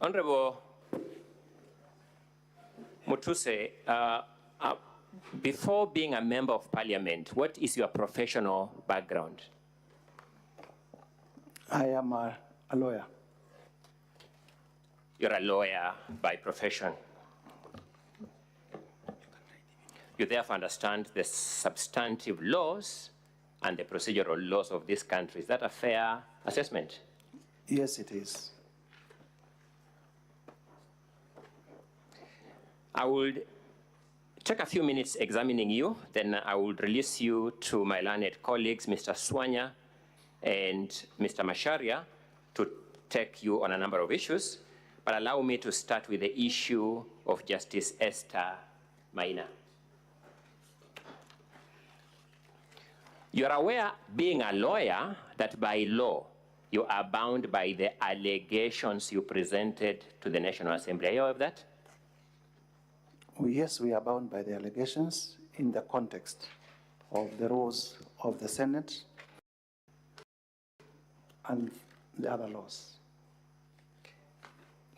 Honorable MUTUSE, before being a member of parliament, what is your professional background? I am a lawyer. You're a lawyer by profession. You therefore understand the substantive laws and the procedural laws of this country. Is that a fair assessment? Yes, it is. I would take a few minutes examining you, then I will release you to my learned colleagues, Mr. Swanya and Mr. Masharia, to take you on a number of issues. But allow me to start with the issue of Justice Esther Maina. You are aware, being a lawyer, that by law, you are bound by the allegations you presented to the National Assembly. Are you aware of that? Yes, we are bound by the allegations in the context of the rules of the Senate and the other laws.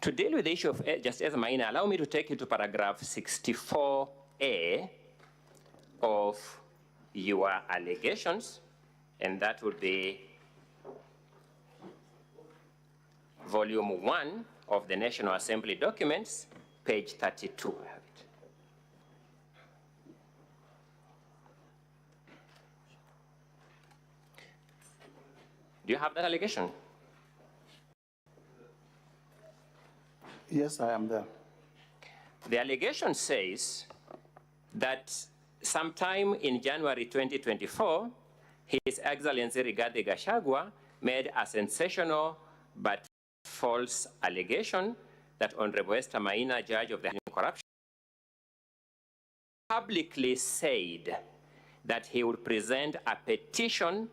To deal with the issue of Justice Maina, allow me to take you to paragraph 64A of your allegations, and that would be volume 1 of the National Assembly documents, page 32. I have it. Do you have that allegation? Yes, I am there. The allegation says that sometime in January 2024, His Excellency Rigathi Gachagua made a sensational but false allegation that Honorable Esther Maina, judge of the corruption, publicly said that he would present a petition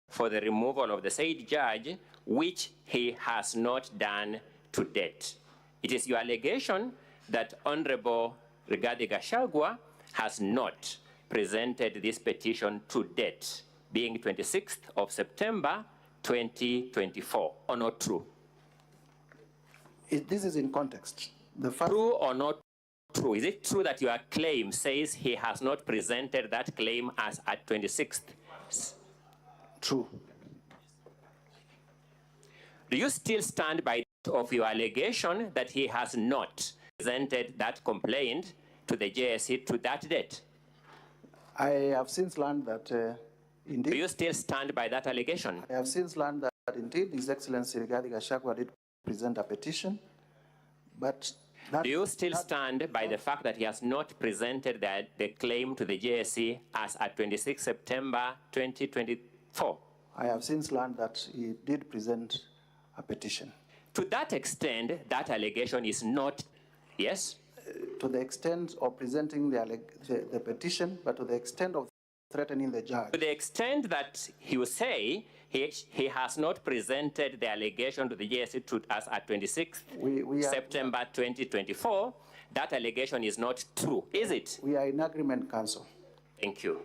for the removal of the said judge, which he has not done to date. It is your allegation that Honorable Rigathi Gachagua has not presented this petition to date, being 26th of September 2024, or not true? This is in context. True or not true? Is it true that your claim says he has not presented that claim as at 26th? True. Do you still stand by of your allegation that he has not presented that complaint to the JSC to that date? I have since learned that indeed. Do you still stand by that allegation? I have since learned that indeed His Excellency Rigathi Gachagua did present a petition, but do you still stand by the fact that he has not presented the claim to the JSC as at 26 September 2024? I have since learned that he did present a petition. To that extent, that allegation is not, yes? To the extent of presenting the petition, but to the extent of threatening the judge. To the extent that you say he has not presented the allegation to the JSC to us at 26 September 2024, that allegation is not true, is it? We are in agreement, Council. Thank you.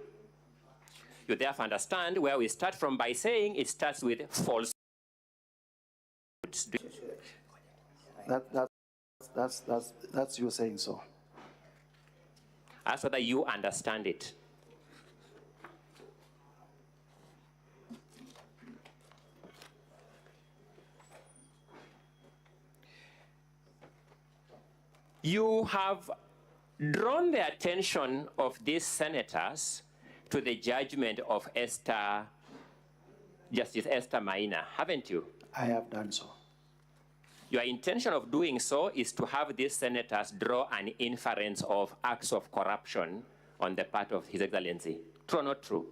You therefore understand where we start from by saying it starts with false. That's you saying so. Ask whether you understand it. You have drawn the attention of these senators to the judgment of Justice Esther Maina, haven't you? I have done so. Your intention of doing so is to have these senators draw an inference of acts of corruption on the part of His Excellency. True or not true?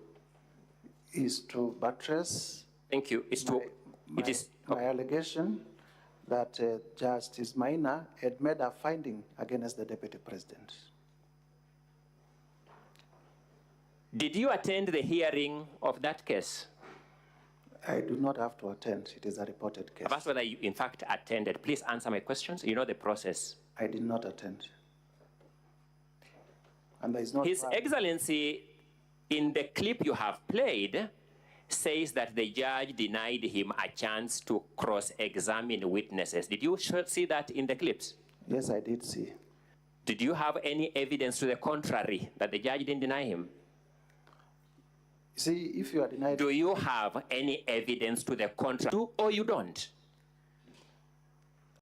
Is to buttress. Thank you. My allegation that Justice Maina had made a finding against the Deputy President. Did you attend the hearing of that case? I do not have to attend. It is a reported case. I've asked whether you, in fact, attended. Please answer my questions. You know the process. I did not attend. And there is no His Excellency, in the clip you have played, says that the judge denied him a chance to cross-examine witnesses. Did you see that in the clips? Yes, I did see. Did you have any evidence to the contrary that the judge didn't deny him? See, if you are denied... Do you have any evidence to the contrary, or you don't?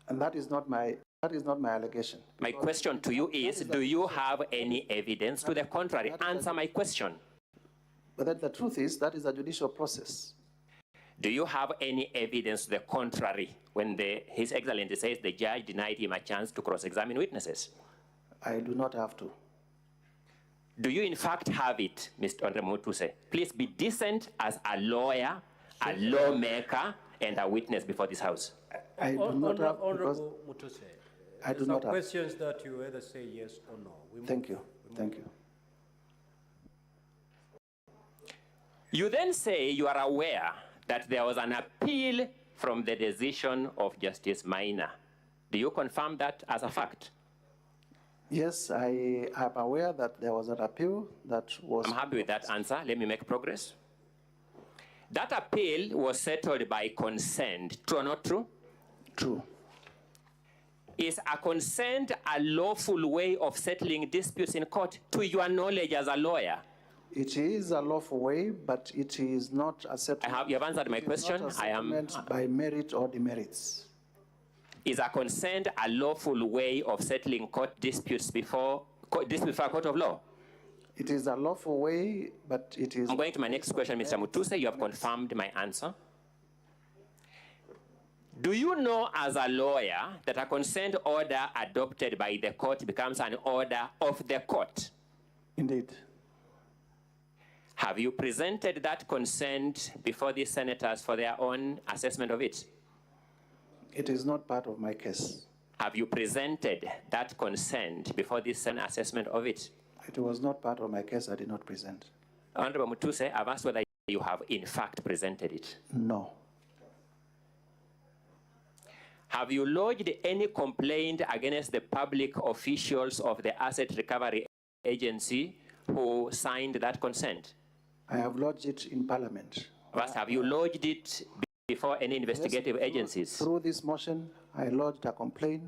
And that is not my allegation. My question to you is, do you have any evidence to the contrary? Answer my question. But then the truth is, that is a judicial process. Do you have any evidence to the contrary when His Excellency says the judge denied him a chance to cross-examine witnesses? I do not have to. Do you in fact have it, Mr. Honorable MUTUSE? Please be decent as a lawyer, a lawmaker, and a witness before this House. I do not have, Honorable MUTUSE, I do not have. questions that you either say yes or no. Thank you. Thank you. You then say you are aware that there was an appeal from the decision of Justice Maina. Do you confirm that as a fact? Yes, I am aware that there was an appeal that was... I'm happy with that answer. Let me make progress. That appeal was settled by consent. True or not true? True. Is a consent a lawful way of settling disputes in court, to your knowledge as a lawyer? It is a lawful way, but it is not a settlement. You have answered my question. I am by merit or demerits. Is a consent a lawful way of settling court disputes before a court of law? It is a lawful way, but it is... I'm going to my next question, Mr. MUTUSE. You have confirmed my answer. Do you know as a lawyer that a consent order adopted by the court becomes an order of the court? Indeed. Have you presented that consent before the senators for their own assessment of it? It is not part of my case. Have you presented that consent before the Senate assessment of it? It was not part of my case. I did not present. Honorable MUTUSE, I've asked whether you have in fact presented it. No. Have you lodged any complaint against the public officials of the Asset Recovery Agency who signed that consent? I have lodged it in Parliament. First, have you lodged it before any investigative agencies? Through this motion, I lodged a complaint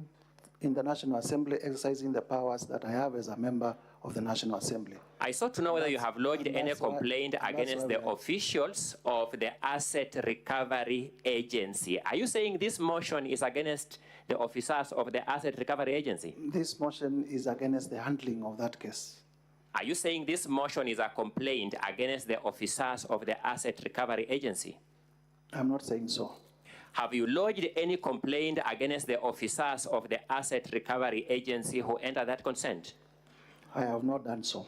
in the National Assembly exercising the powers that I have as a member of the National Assembly. I sought to know whether you have lodged any complaint against the officials of the Asset Recovery Agency. Are you saying this motion is against the officers of the Asset Recovery Agency? This motion is against the handling of that case. Are you saying this motion is a complaint against the officers of the Asset Recovery Agency? I'm not saying so. Have you lodged any complaint against the officers of the Asset Recovery Agency who entered that consent? I have not done so.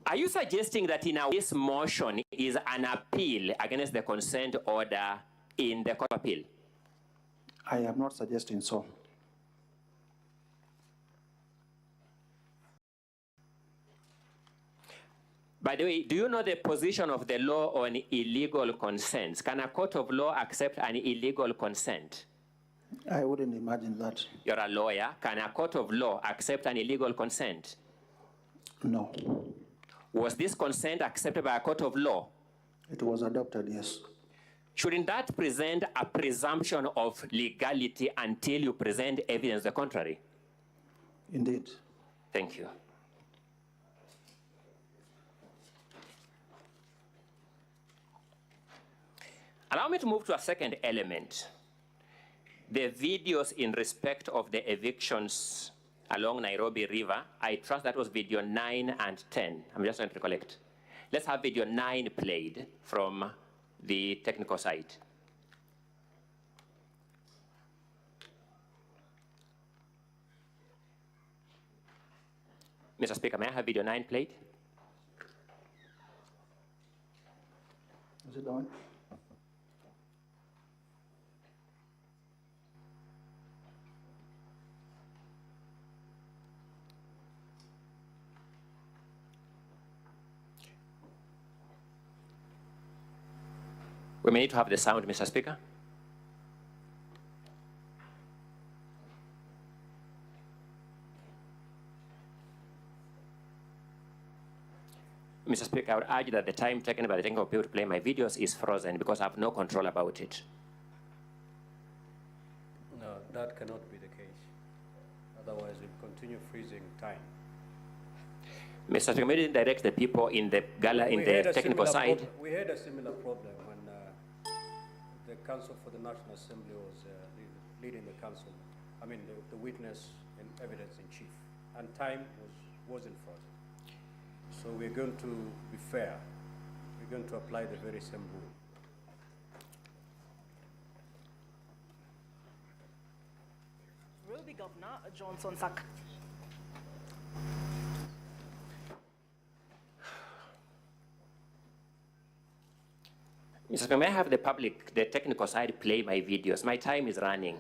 Are you suggesting that this motion is an appeal against the consent order in the Court of Appeal? I am not suggesting so. By the way, do you know the position of the law on illegal consents? Can a court of law accept an illegal consent? I wouldn't imagine that. You're a lawyer. Can a court of law accept an illegal consent? No. Was this consent accepted by a court of law? It was adopted, yes. Shouldn't that present a presumption of legality until you present evidence the contrary? Indeed. Thank you. Allow me to move to a second element. The videos in respect of the evictions along Nairobi River. I trust that was video 9 and 10. I'm just trying to recollect. Let's have video 9 played from the technical side. Mr. Speaker, may I have video 9 played? Is it on? We may need to have the sound, Mr. Speaker. Mr. Speaker, I would urge that the time taken by the technical people to play my videos is frozen because I have no control about it. No, that cannot be the case. Otherwise, we'll continue freezing time. Mr. Speaker, may you direct the people in the gala, in the technical side? We had a similar problem when the Council for the National Assembly was leading the council. I mean, the witness and evidence in chief, and time wasn't frozen. So we're going to be fair. We're going to apply the very same rule. Will be Governor Johnson Sak. Mr. Speaker, may I have the public, the technical side, play my videos? My time is running.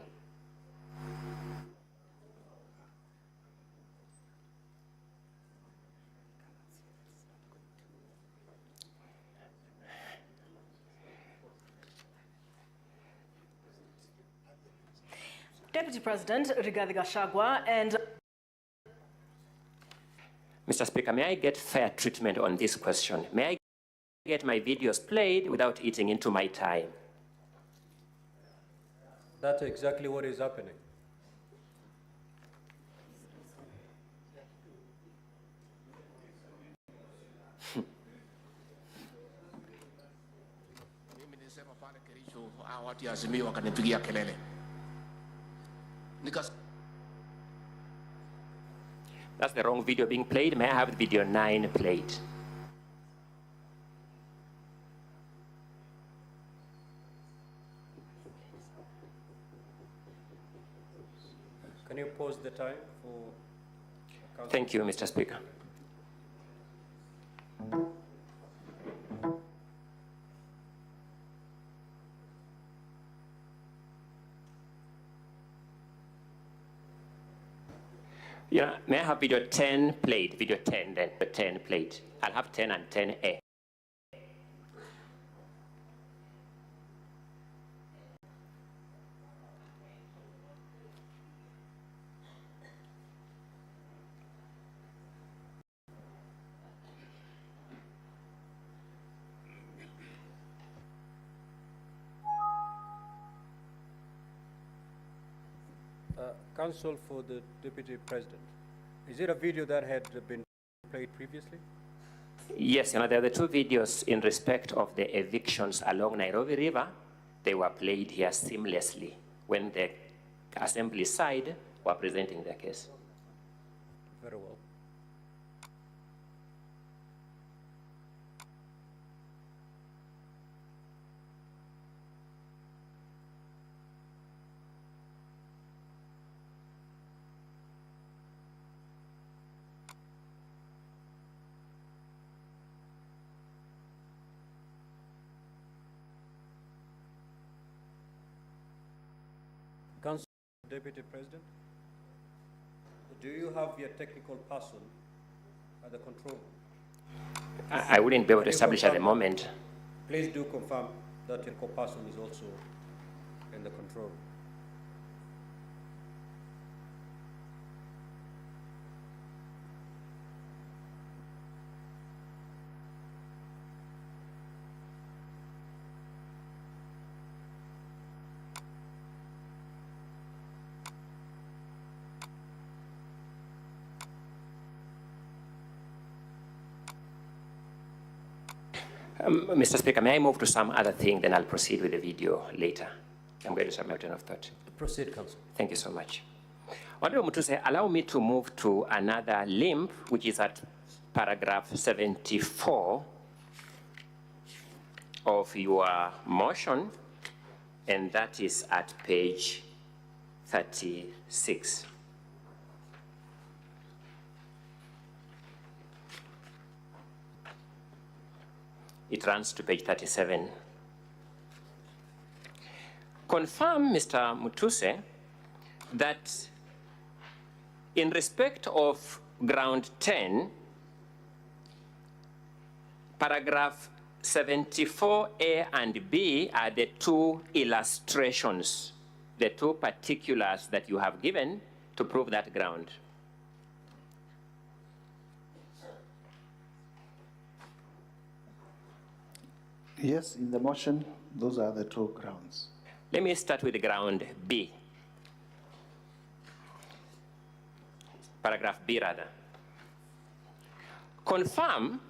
Deputy President Rigathi Gachagua and Mr. Speaker, may I get fair treatment on this question? May I get my videos played without eating into my time? That's exactly what is happening. Mimi nilisema pale Kericho, watu ya Azimio wakanipigia kelele. That's the wrong video being played. May I have video 9 played? Can you pause the time for council? Thank you, Mr. Speaker. Yeah, may I have video 10 played? Video 10 then, 10 played. I'll have 10 and 10A. Counsel for the Deputy President, is it a video that had been played previously? Yes, there are the 2 videos in respect of the evictions along Nairobi River. They were played here seamlessly when the assembly side were presenting their case. Very well. Council, Deputy President, do you have your technical person at the control room? I wouldn't be able to establish at the moment. Please do confirm that your person is also in the control room. Mr. Speaker, may I move to some other thing, then I'll proceed with the video later. I'm going to submit a train of thought. Proceed, Council. Thank you so much. Honorable MUTUSE, allow me to move to another limb, which is at paragraph 74 of your motion, and that is at page 36. It runs to page 37. Confirm, Mr. MUTUSE, that in respect of ground 10, paragraph 74A and B are the 2 illustrations, the 2 particulars that you have given to prove that ground. Yes, in the motion, those are the two grounds. Let me start with ground B. Paragraph B, rather. Confirm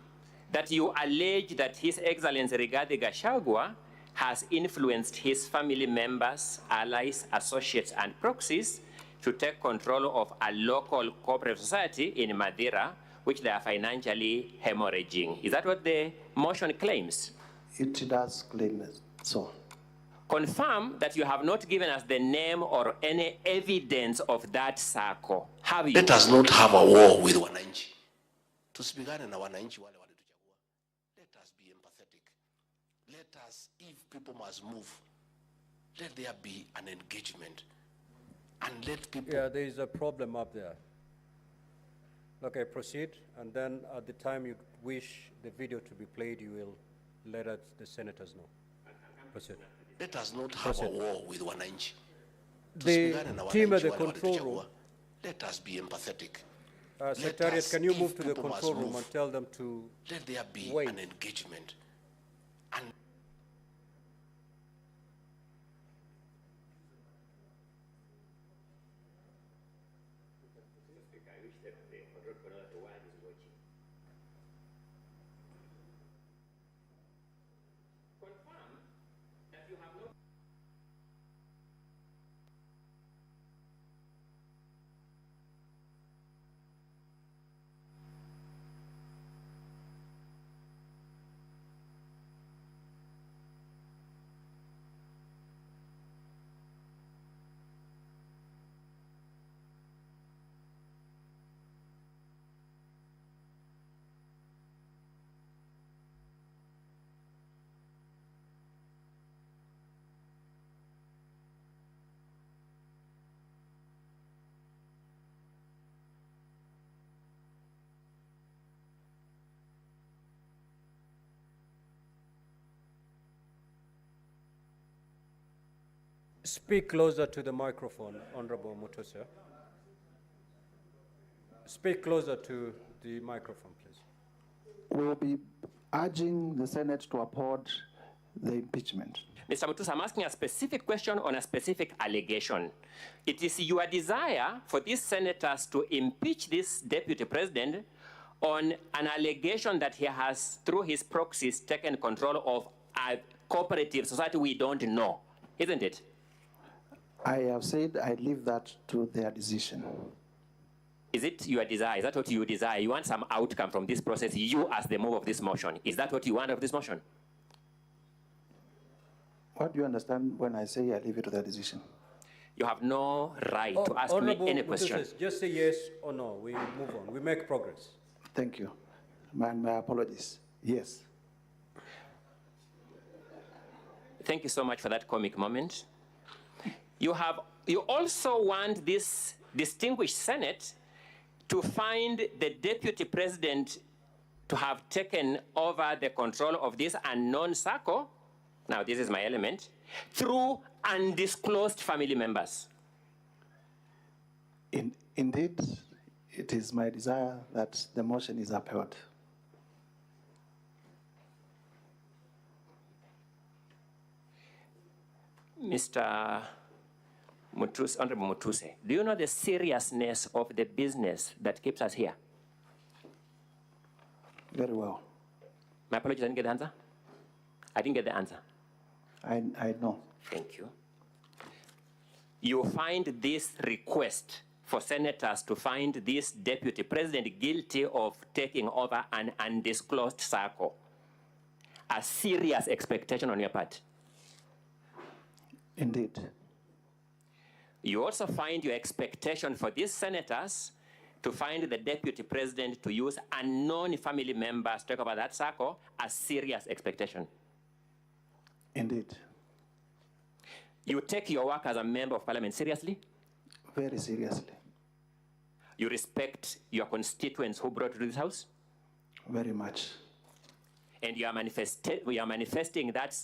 that you allege that His Excellency Rigathi Gachagua has influenced his family members, allies, associates, and proxies to take control of a local cooperative society in Madeira, which they are financially hemorrhaging. Is that what the motion claims? It does claim so. Confirm that you have not given us the name or any evidence of that circle. Have you? Let us not have a war with wananchi. Tusipigane na wananchi wale walituchagua. Let us be empathetic. Let us, if people must move, let there be an engagement. And let people... Yeah, there is a problem up there. Okay, proceed, and then at the time you wish the video to be played, you will let us, the senators know. Proceed. Let us not have a war with wananchi. The Tusipigane na team at wananchi the wale control walituchagua. room. Let us be empathetic. Secretariat, us, can you if move to the people must control room move, and tell them to let there be wait. an engagement. And speak closer to the microphone, Honorable MUTUSE. Speak closer to the microphone, please. We'll be urging the Senate to uphold the impeachment. Mr. MUTUSE, I'm asking a specific question on a specific allegation. It is your desire for these senators to impeach this deputy president on an allegation that he has, through his proxies, taken control of a cooperative society we don't know, isn't it? I have said I leave that to their decision. Is it your desire? Is that what you desire? You want some outcome from this process, you as the mover of this motion. Is that what you want of this motion? What do you understand when I say I leave it to their decision? You have no right to ask me any question. MUTUSE, just say yes or no. We move on. We make progress. Thank you. My apologies. Yes. Thank you so much for that comic moment. You also want this distinguished Senate to find the deputy president to have taken over the control of this unknown circle, now this is my element, through undisclosed family members. Indeed, it is my desire that the motion is upheld. Mr. MUTUSE, Honorable MUTUSE, do you know the seriousness of the business that keeps us here? Very well. My apologies, I didn't get the answer. I didn't get the answer. I know. Thank you. You find this request for senators to find this deputy president guilty of taking over an undisclosed circle a serious expectation on your part? Indeed. You also find your expectation for these senators to find the deputy president to use unknown family members to take over that circle a serious expectation? Indeed. You take your work as a member of parliament seriously? Very seriously. You respect your constituents who brought you to this house? Very much. And you are manifesting that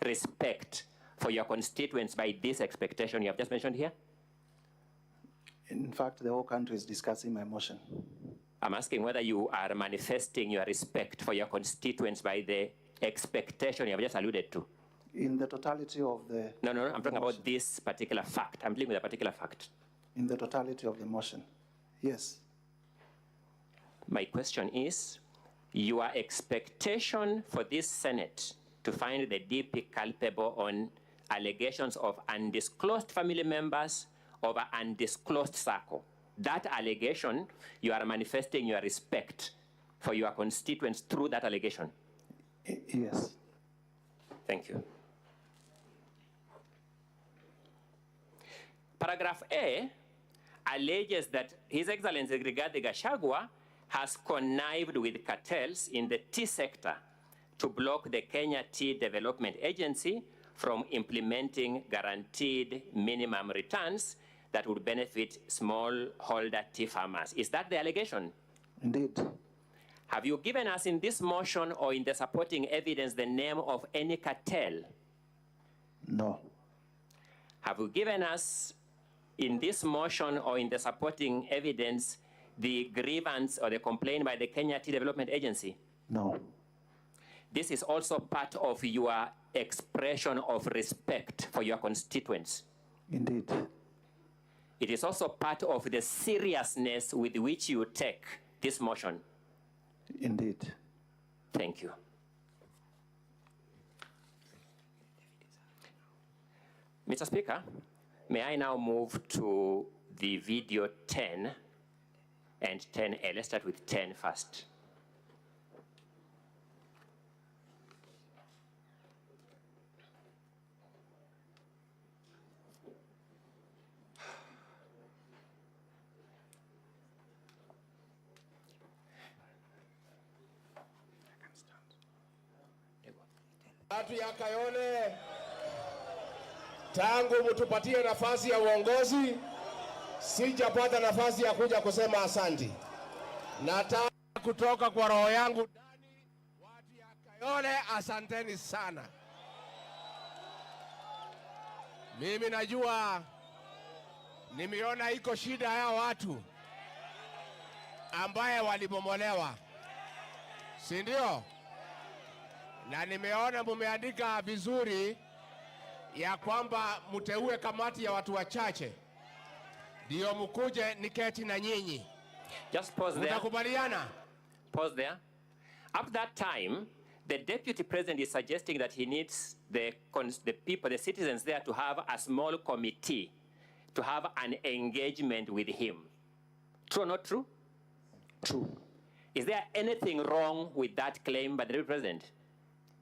respect for your constituents by this expectation you have just mentioned here? In fact, the whole country is discussing my motion. I'm asking whether you are manifesting your respect for your constituents by the expectation you have just alluded to? In the totality of the... No, I'm talking motion. about this particular fact. I'm dealing with a particular fact. In the totality of the motion, yes. My question is, your expectation for this Senate to find the DP culpable on allegations of undisclosed family members over undisclosed circle, that allegation, you are manifesting your respect for your constituents through that allegation? Yes. Thank you. Paragraph A alleges that His Excellency Rigathi Gachagua has connived with cartels in the tea sector to block the Kenya Tea Development Agency from implementing guaranteed minimum returns that would benefit smallholder tea farmers. Is that the allegation? Indeed. Have you given us in this motion or in the supporting evidence the name of any cartel? No. Have you given us in this motion or in the supporting evidence the grievance or the complaint by the Kenya Tea Development Agency? No. This is also part of your expression of respect for your constituents. Indeed. It is also part of the seriousness with which you take this motion. Indeed. Thank you. Mr. Speaker, may I now move to the video 10 and 10A. Let's start with 10 first. Watu ya Kayole, tangu mtupatie nafasi ya uongozi, sijapata nafasi ya kuja kusema asanti. Nataka kutoka kwa roho yangu ndani, watu ya Kayole, asanteni sana. Mimi najua, nimeona iko shida ya watu ambaye walibomolewa, si ndio? Na nimeona mumeandika vizuri ya kwamba mteue kamati ya watu wachache ndio mkuje niketi na nyinyi. Just pause there. Mtakubaliana? Pause there. At that time, the deputy president is suggesting that he needs the people, the citizens there to have a small committee to have an engagement with him. True or not true? True. Is there anything wrong with that claim by the deputy president?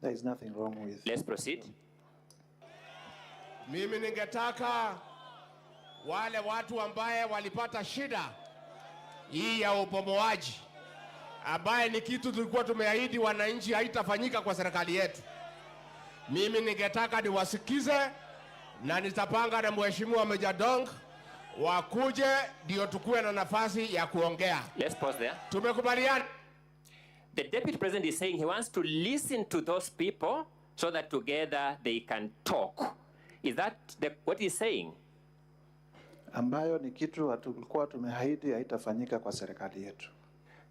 There is nothing wrong with... Let's proceed. Mimi ningetaka wale watu ambaye walipata shida hii ya ubomoaji, ambaye ni kitu tulikuwa tumeahidi wananchi haitafanyika kwa serikali yetu. Mimi ningetaka niwasikize na nitapanga na mheshimiwa Meja Dong wakuje ndio tukue na nafasi ya kuongea. Let's pause there. Tumekubaliana? The deputy president is saying he wants to listen to those people so that together they can talk. Is that what he's saying? Ambayo ni kitu tulikuwa tumeahidi haitafanyika kwa serikali yetu.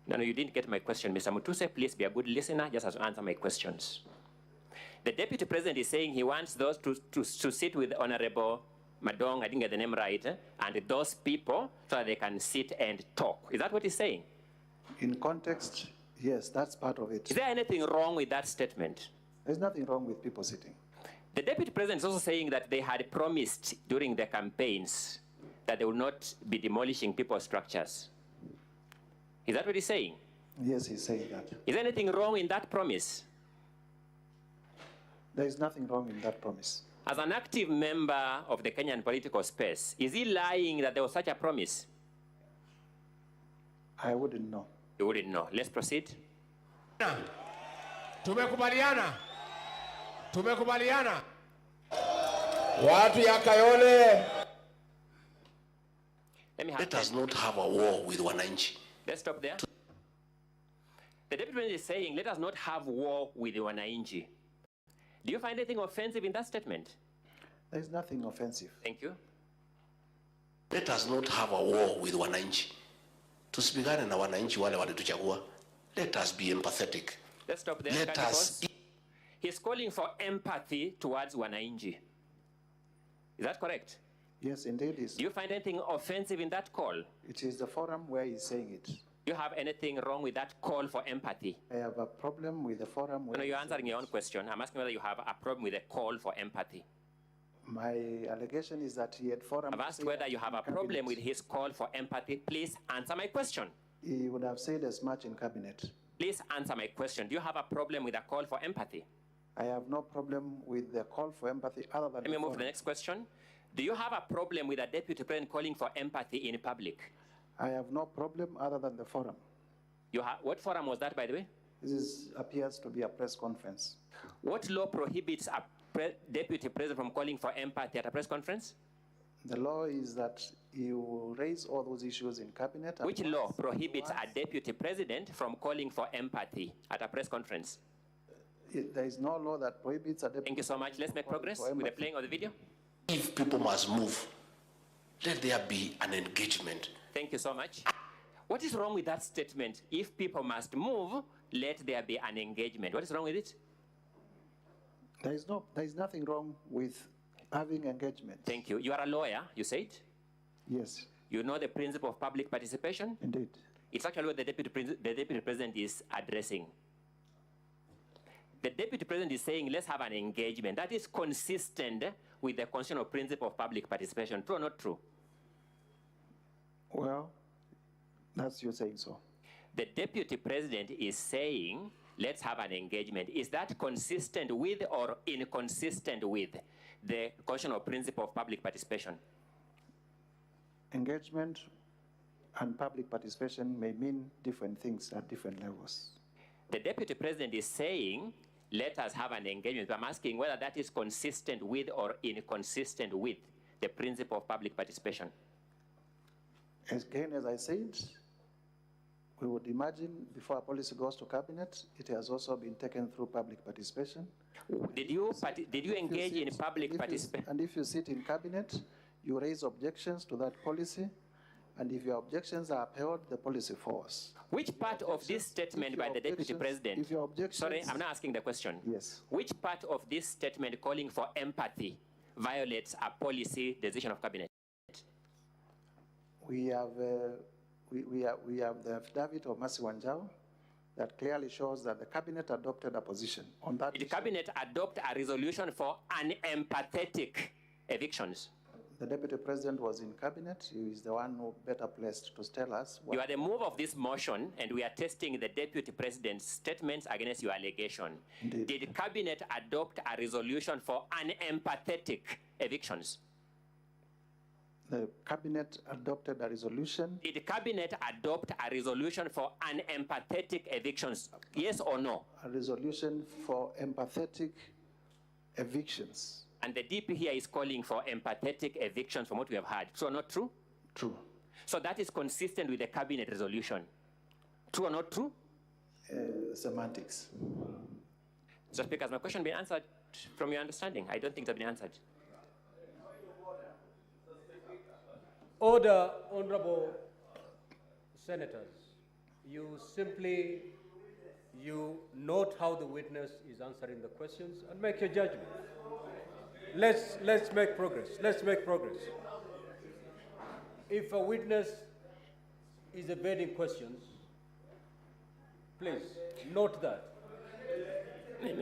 No, you didn't get my question. Mr. MUTUSE, please be a good listener, just as answer my questions. The deputy president is saying he wants those to sit with Honorable Madong, I didn't get the name right, and those people so that they can sit and talk. Is that what he's saying? In context, yes, that's part of it. Is there anything wrong with that statement? There's nothing wrong with people sitting. The deputy president is also saying that they had promised during the campaigns that they will not be demolishing people's structures. Is that what he's saying? Yes, he's saying that. Is there anything wrong in that promise? There is nothing wrong in that promise. As an active member of the Kenyan political space, is he lying that there was such a promise? I wouldn't know. You wouldn't know. Let's proceed. Tumekubaliana. Tumekubaliana. Watu ya Kayole. Let us not have a war with wananchi. Let's stop there. The deputy president is saying, let us not have war with the wananchi. Do you find anything offensive in that statement? There is nothing offensive. Thank you. Let us not have a war with wananchi. Tusipigane na wananchi wale walituchagua. Let us be empathetic. Let's stop there. Let us... He's calling for empathy towards wananchi. Is that correct? Yes, indeed. Do you find anything offensive in that call? It is the forum where he's saying it. Do you have anything wrong with that call for empathy? I have a problem with the forum where No, you're he's answering saying your own it. question. I'm asking whether you have a problem with the call for empathy. My allegation is that he had forum. I've asked whether you have a problem with his call for empathy. Please answer my question. He would have said as much in cabinet. Please answer my question. Do you have a problem with a call for empathy? I have no problem with the call for empathy other than Let me move to the next question. Do you have a problem with a deputy president calling for empathy in public? I have no problem other than the forum. What forum was that, by the way? This appears to be a press conference. What law prohibits a deputy president from calling for empathy at a press conference? The law is that you raise all those issues in cabinet. Which law prohibits a deputy president from calling for empathy at a press conference? There is no law that prohibits a deputy. Thank you so much. Let's make progress with the playing of the video. If people must move, let there be an engagement. Thank you so much. What is wrong with that statement? If people must move, let there be an engagement. What is wrong with it? There is nothing wrong with having engagement. Thank you. You are a lawyer, you said? Yes, You know the principle of public participation? indeed. It's actually what the deputy president is addressing. The deputy president is saying, let's have an engagement. That is consistent with the constitutional principle of public participation. True or not true? Well, that's you saying so. The deputy president is saying, let's have an engagement. Is that consistent with or inconsistent with the constitutional principle of public participation? Engagement and public participation may mean different things at different levels. The deputy president is saying, let us have an engagement. I'm asking whether that is consistent with or inconsistent with the principle of public participation. Again, as I said, we would imagine before a policy goes to cabinet, it has also been taken through public participation. Did you engage in public participation? And if you sit in cabinet, you raise objections to that policy, and if your objections are upheld, the policy falls. Which part of this statement by the deputy president? If your objections, Sorry, I'm not asking the question. Yes. Which part of this statement calling for empathy violates a policy decision of cabinet? We have the affidavit of Mercy Wanjau that clearly shows that the cabinet adopted a position on that. Did the cabinet adopt a resolution for unempathetic evictions? The deputy president was in cabinet. He is the one who better placed to tell us. You are the move of this motion, and we are testing the deputy president's statements against your allegation. Indeed. Did the cabinet adopt a resolution for unempathetic evictions? The cabinet adopted a resolution. Did the cabinet adopt a resolution for unempathetic evictions? Yes or no? A resolution for empathetic evictions. And the DP here is calling for empathetic evictions from what we have heard. True or not true? True. So that is consistent with the cabinet resolution. True or not true? Semantics. So Speaker, has my question been answered from your understanding? I don't think it's been answered. Order, honorable senators. You note how the witness is answering the questions and make your judgment. Let's make progress. Let's make progress. If a witness is evading questions, please note that.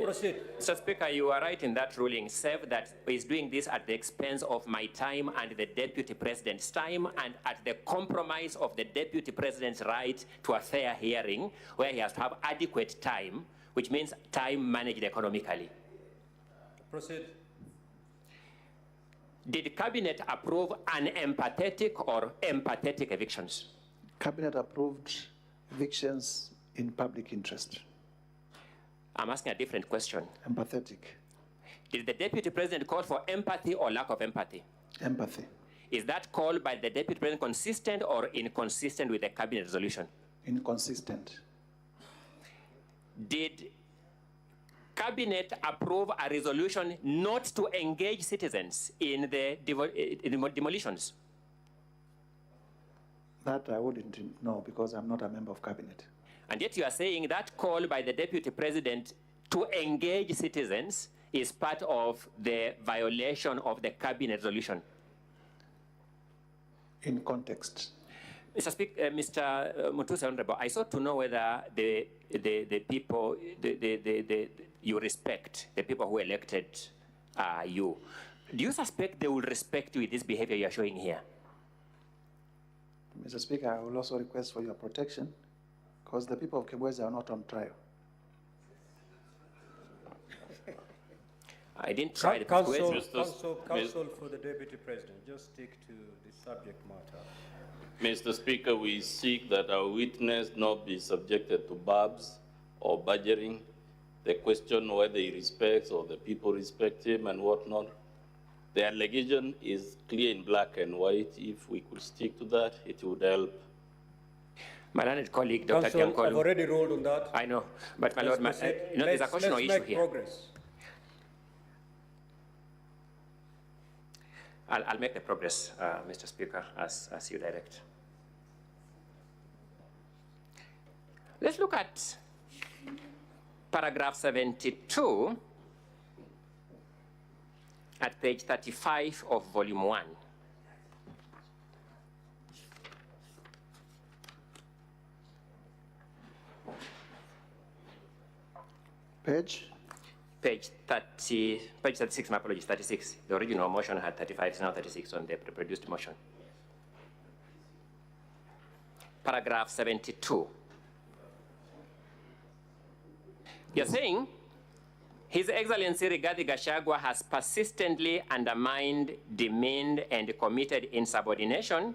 Proceed. Mr. Speaker, you are right in that ruling, save that he's doing this at the expense of my time and the deputy president's time, and at the compromise of the deputy president's right to a fair hearing, where he has to have adequate time, which means time managed economically. Proceed. Did cabinet approve unempathetic or empathetic evictions? Cabinet approved evictions in public interest. I'm asking a different question. Empathetic. Did the deputy president call for empathy or lack of empathy? Empathy. Is that call by the deputy president consistent or inconsistent with the cabinet resolution? Inconsistent. Did cabinet approve a resolution not to engage citizens in the demolitions? That I wouldn't know because I'm not a member of cabinet. And yet you are saying that call by the deputy president to engage citizens is part of the violation of the cabinet resolution? In context. Mr. MUTUSE, Honorable, I sought to know whether the people, you respect, the people who elected you. Do you suspect they will respect you with this behavior you are showing here? Mr. Speaker, I will also request for your protection because the people of Kibwezi are not on trial. I didn't try the Counsel for the Deputy President, just stick to the subject matter. Mr. Speaker, we seek that our witness not be subjected to barbs or badgering. The question whether he respects or the people respect him and whatnot. The allegation is clear in black and white. If we could stick to that, it would help. My learned colleague, Dr. Counsel, Tiankolu. I've already ruled on that. I know, but my lord, there's a constitutional issue here. Progress. I'll make the progress, Mr. Speaker, as you direct. Let's look at paragraph 72 at page 35 of volume 1. Page? Page 36, my apologies, 36. The original motion had 35, it's now 36 on the reproduced motion. Paragraph 72. You're saying, His Excellency Rigathi Gachagua has persistently undermined, demeaned, and committed insubordination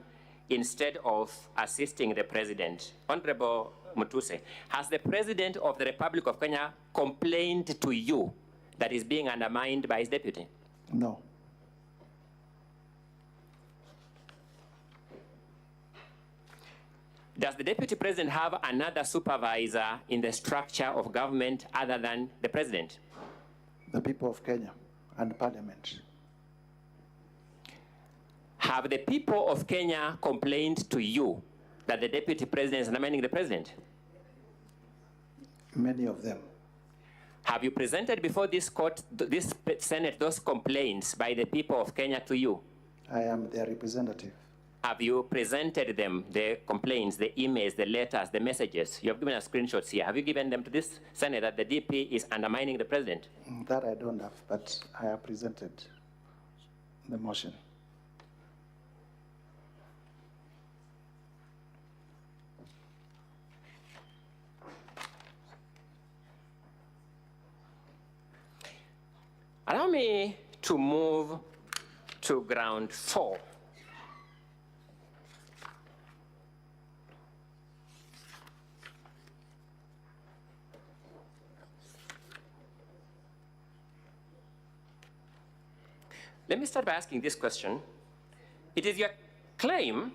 instead of assisting the President. Honorable MUTUSE, has the President of the Republic of Kenya complained to you that is being undermined by his deputy? No. Does the Deputy President have another supervisor in the structure of government other than the President? The people of Kenya and Parliament. Have the people of Kenya complained to you that the Deputy President is undermining the President? Many of them. Have you presented before this court, this Senate, those complaints by the people of Kenya to you? I am their representative. Have you presented them, the complaints, the emails, the letters, the messages? You have given us screenshots here. Have you given them to this Senate that the DP is undermining the President? That I don't have, but I have presented the motion. Allow me to move to ground 4. Let me start by asking this question. It is your claim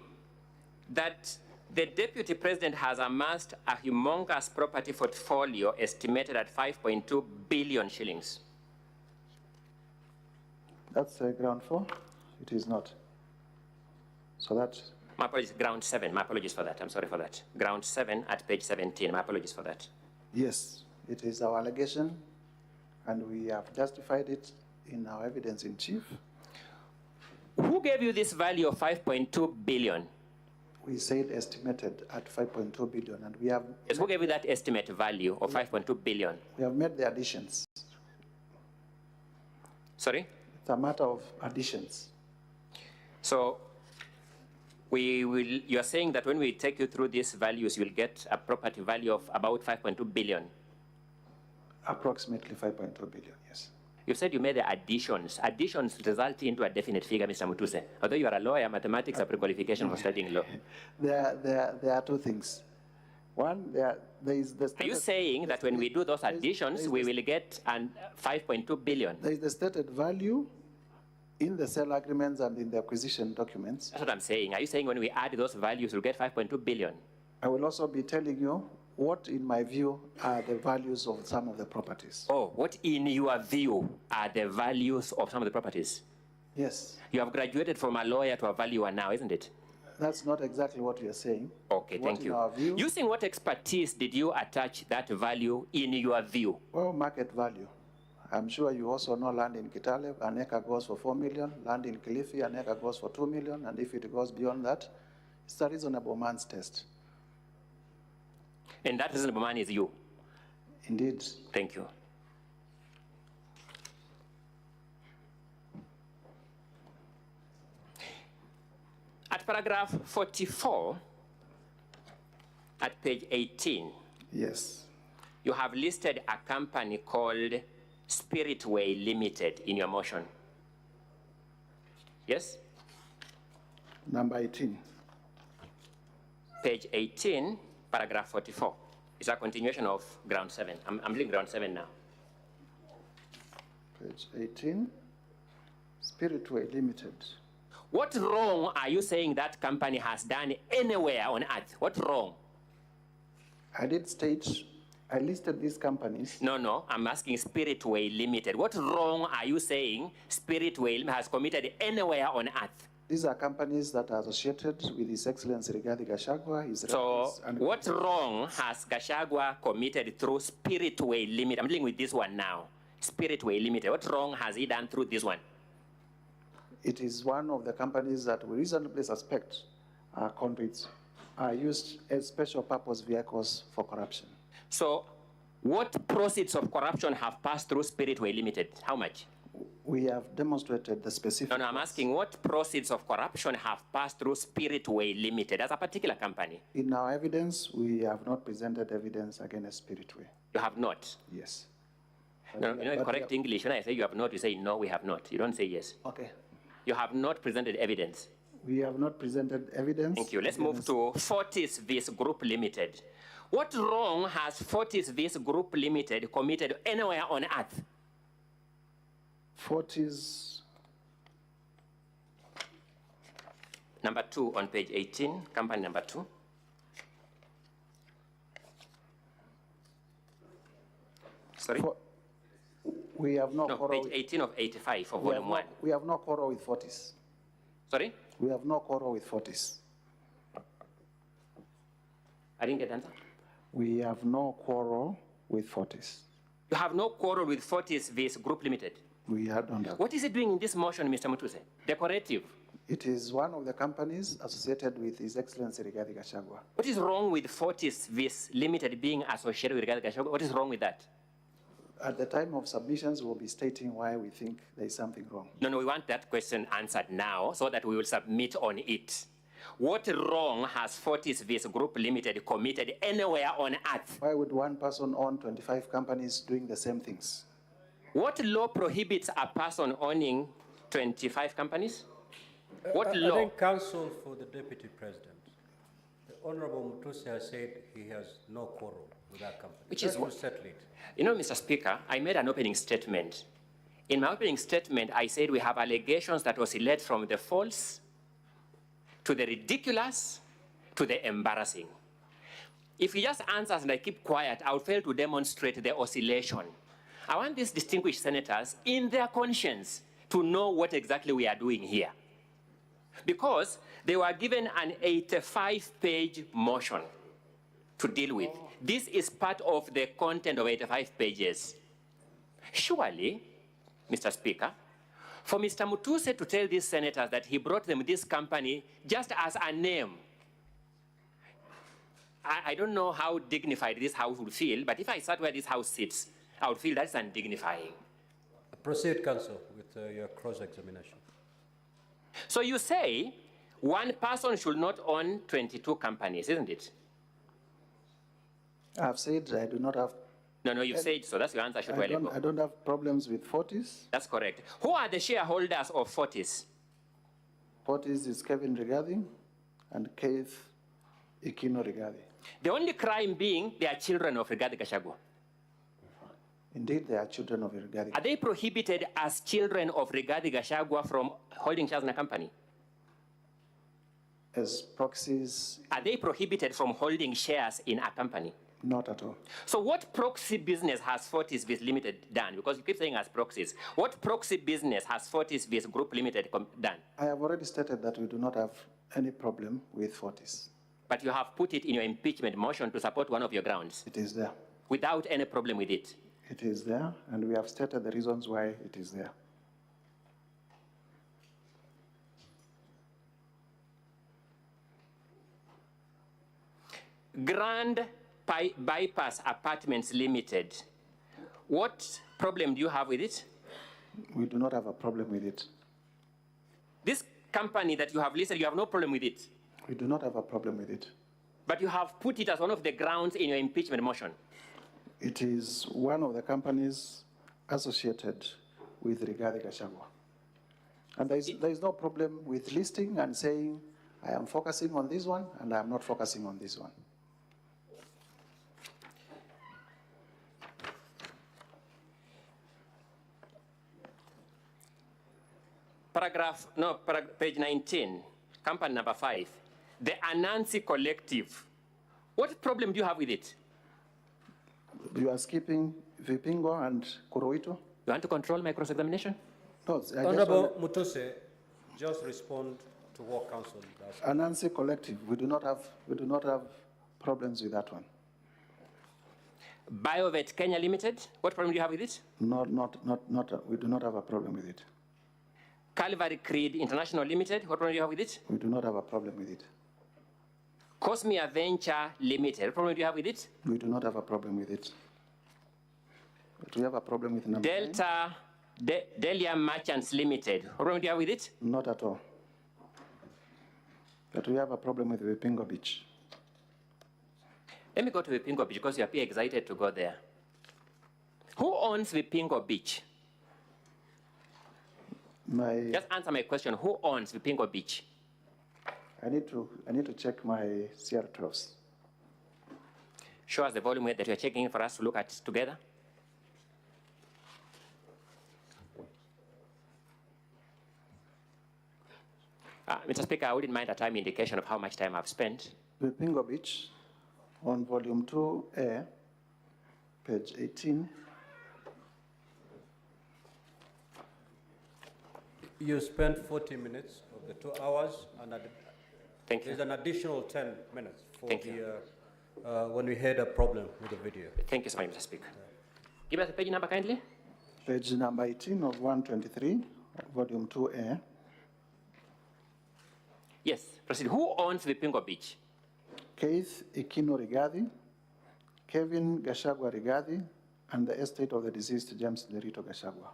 that the Deputy President has amassed a humongous property portfolio estimated at 5.2 billion shillings. That's ground 4? It is not. So that's... My apologies, ground 7. My apologies for that. I'm sorry for that. Ground 7 at page 17. My apologies for that. Yes, it is our allegation, and we have justified it in our evidence in chief. Who gave you this value of 5.2 billion? We said estimated at 5.2 billion, and we have... Yes, who gave you that estimate value of 5.2 billion? We have made the additions. Sorry? It's a matter of additions. So you are saying that when we take you through these values, you'll get a property value of about 5.2 billion? Approximately 5.2 billion, yes. You said you made the additions. Additions result into a definite figure, Mr. MUTUSE. Although you are a lawyer, mathematics are pre-qualification for studying law. There are two things. One, there is the... Are you saying that when we do those additions, we will get 5.2 billion? There is the stated value in the sale agreements and in the acquisition documents. That's what I'm saying. Are you saying when we add those values, we'll get 5.2 billion? I will also be telling you what, in my view, are the values of some of the properties. Oh, what in your view are the values of some of the properties? Yes. You have graduated from a lawyer to a valuer now, isn't it? That's not exactly what we are saying. Okay, What thank in you. our view, Using what expertise did you attach that value in your view? well, market value. I'm sure you also know land in Kitale, an acre goes for 4 million, land in Kilifi, an acre goes for 2 million, and if it goes beyond that, it's a reasonable man's test. And that reasonable man is you. Indeed. Thank you. At paragraph 44, at page 18, Yes. you have listed a company called Spiritway Limited in your motion. Yes? Number 18. Page 18, paragraph 44. It's a continuation of ground 7. I'm doing ground 7 now. Page 18. Spiritway Limited. What wrong are you saying that company has done anywhere on earth? What wrong? I did state, I listed these companies. No, I'm asking Spiritway Limited. What wrong are you saying Spiritway has committed anywhere on earth? These are companies that are associated with His Excellency Rigathi Gachagua, his So, relatives, and what wrong has Gachagua committed through Spiritway Limited? I'm dealing with this one now. Spiritway Limited. What wrong has he done through this one? it is one of the companies that we reasonably suspect are conduits, are used as special purpose vehicles for corruption. So, what proceeds of corruption have passed through Spiritway Limited? How much? We have demonstrated the specific. No, I'm asking what proceeds of corruption have passed through Spiritway Limited as a particular company? In our evidence, we have not presented evidence against Spiritway. You have not. Yes. No, you know, in But correct English, when I say you have not, you say no, we have not. You don't say yes. Okay. You have not presented evidence. We have not presented evidence. Thank you. Let's move to Fortis Vis Group Limited. What wrong has Fortis Vis Group Limited committed anywhere on earth? Fortis, Number 2 on page 18, company number 2. Sorry? we have no No, quarrel. page 18 of 85 of We have volume 1. we have no quarrel with Fortis. Sorry? We have no quarrel with Fortis. I didn't get the answer. We have no quarrel with Fortis. You have no quarrel with Fortis Vis Group Limited. We don't have. What is it doing in this motion, Mr. MUTUSE? Decorative. It is one of the companies associated with His Excellency Rigathi Gachagua. What is wrong with Fortis Vis Limited being associated with Rigathi Gachagua? What is wrong with that? At the time of submissions, we'll be stating why we think there is something wrong. No, we want that question answered now so that we will submit on it. What wrong has Fortis Vis Group Limited committed anywhere on earth? Why would one person own 25 companies doing the same things? What law prohibits a person owning 25 companies? What I law? think counsel for the Deputy President, the Honorable MUTUSE has said he has no quarrel with that company. Which is Let's what- settle it. You know, Mr. Speaker, I made an opening statement. In my opening statement, I said we have allegations that oscillate from the false to the ridiculous to the embarrassing. If he just answers and I keep quiet, I will fail to demonstrate the oscillation. I want these distinguished senators in their conscience to know what exactly we are doing here. Because they were given an 85-page motion to deal with. This is part of the content of 85 pages. Surely, Mr. Speaker, for Mr. MUTUSE to tell these senators that he brought them this company just as a name, I don't know how dignified this house would feel, but if I sat where this house sits, I would feel that's undignifying. Proceed, counsel, with your cross-examination. So you say one person should not own 22 companies, isn't it? I've said I do not have. No, you've said so. That's your answer. I don't have problems with Fortis. That's correct. Who are the shareholders of Fortis? Fortis is Kevin Rigathi and Keith Ikino Rigathi. The only crime being they are children of Rigathi Gachagua. Indeed, they are children of Rigathi. Are they prohibited as children of Rigathi Gachagua from holding shares in a company? As proxies, Are they prohibited from holding shares in a company? Not at all. So what proxy business has Fortis Vis Limited done? Because you keep saying as proxies. What proxy business has Fortis Vis Group Limited done? I have already stated that we do not have any problem with Fortis. But you have put it in your impeachment motion to support one of your grounds. It is there. Without any problem with it. It is there, and we have stated the reasons why it is there. Grand Bypass Apartments Limited. What problem do you have with it? We do not have a problem with it. This company that you have listed, you have no problem with it. We do not have a problem with it. But you have put it as one of the grounds in your impeachment motion. It is one of the companies associated with Rigathi Gachagua. And there is no problem with listing and saying, I am focusing on this one and I am not focusing on this one. Page 19, company number 5, the Anansi Collective. What problem do you have with it? You are skipping Vipingo and Kuroito? You want to control my cross-examination? No, Honorable MUTUSE, just respond to what counsel does. Anansi Collective, we do not have problems with that one. BioVet Kenya Limited, what problem do you have with it? We do not have a problem with it. Calvary Creed International Limited, what problem do you have with it? We do not have a problem with it. Cosmia Venture Limited, what problem do you have with it? We do not have a problem with it. But we have a problem with number Delta Delia Merchants Limited, what problem do you have with it? Not at all. But we have a problem with Vipingo Beach. Let me go to Vipingo Beach because you appear excited to go there. Who owns Vipingo Beach? Just answer my question. Who owns Vipingo Beach? I need to check my CR12s. Show us the volume that you're checking for us to look at together. Mr. Speaker, I wouldn't mind a time indication of how much time I've spent. Vipingo Beach, on volume 2A, page 18. You spent 40 minutes of the 2 hours, and Thank you. there's an additional 10 minutes for Thank you. when we had a problem with the video. Thank you so much, Mr. Speaker. Give us the page number kindly. Page number 18 of 123, volume 2A. Yes, proceed. Who owns Vipingo Beach? Keith Ikino Rigathi, Kevin Gachagua Rigathi, and the estate of the deceased James Derito Gachagua.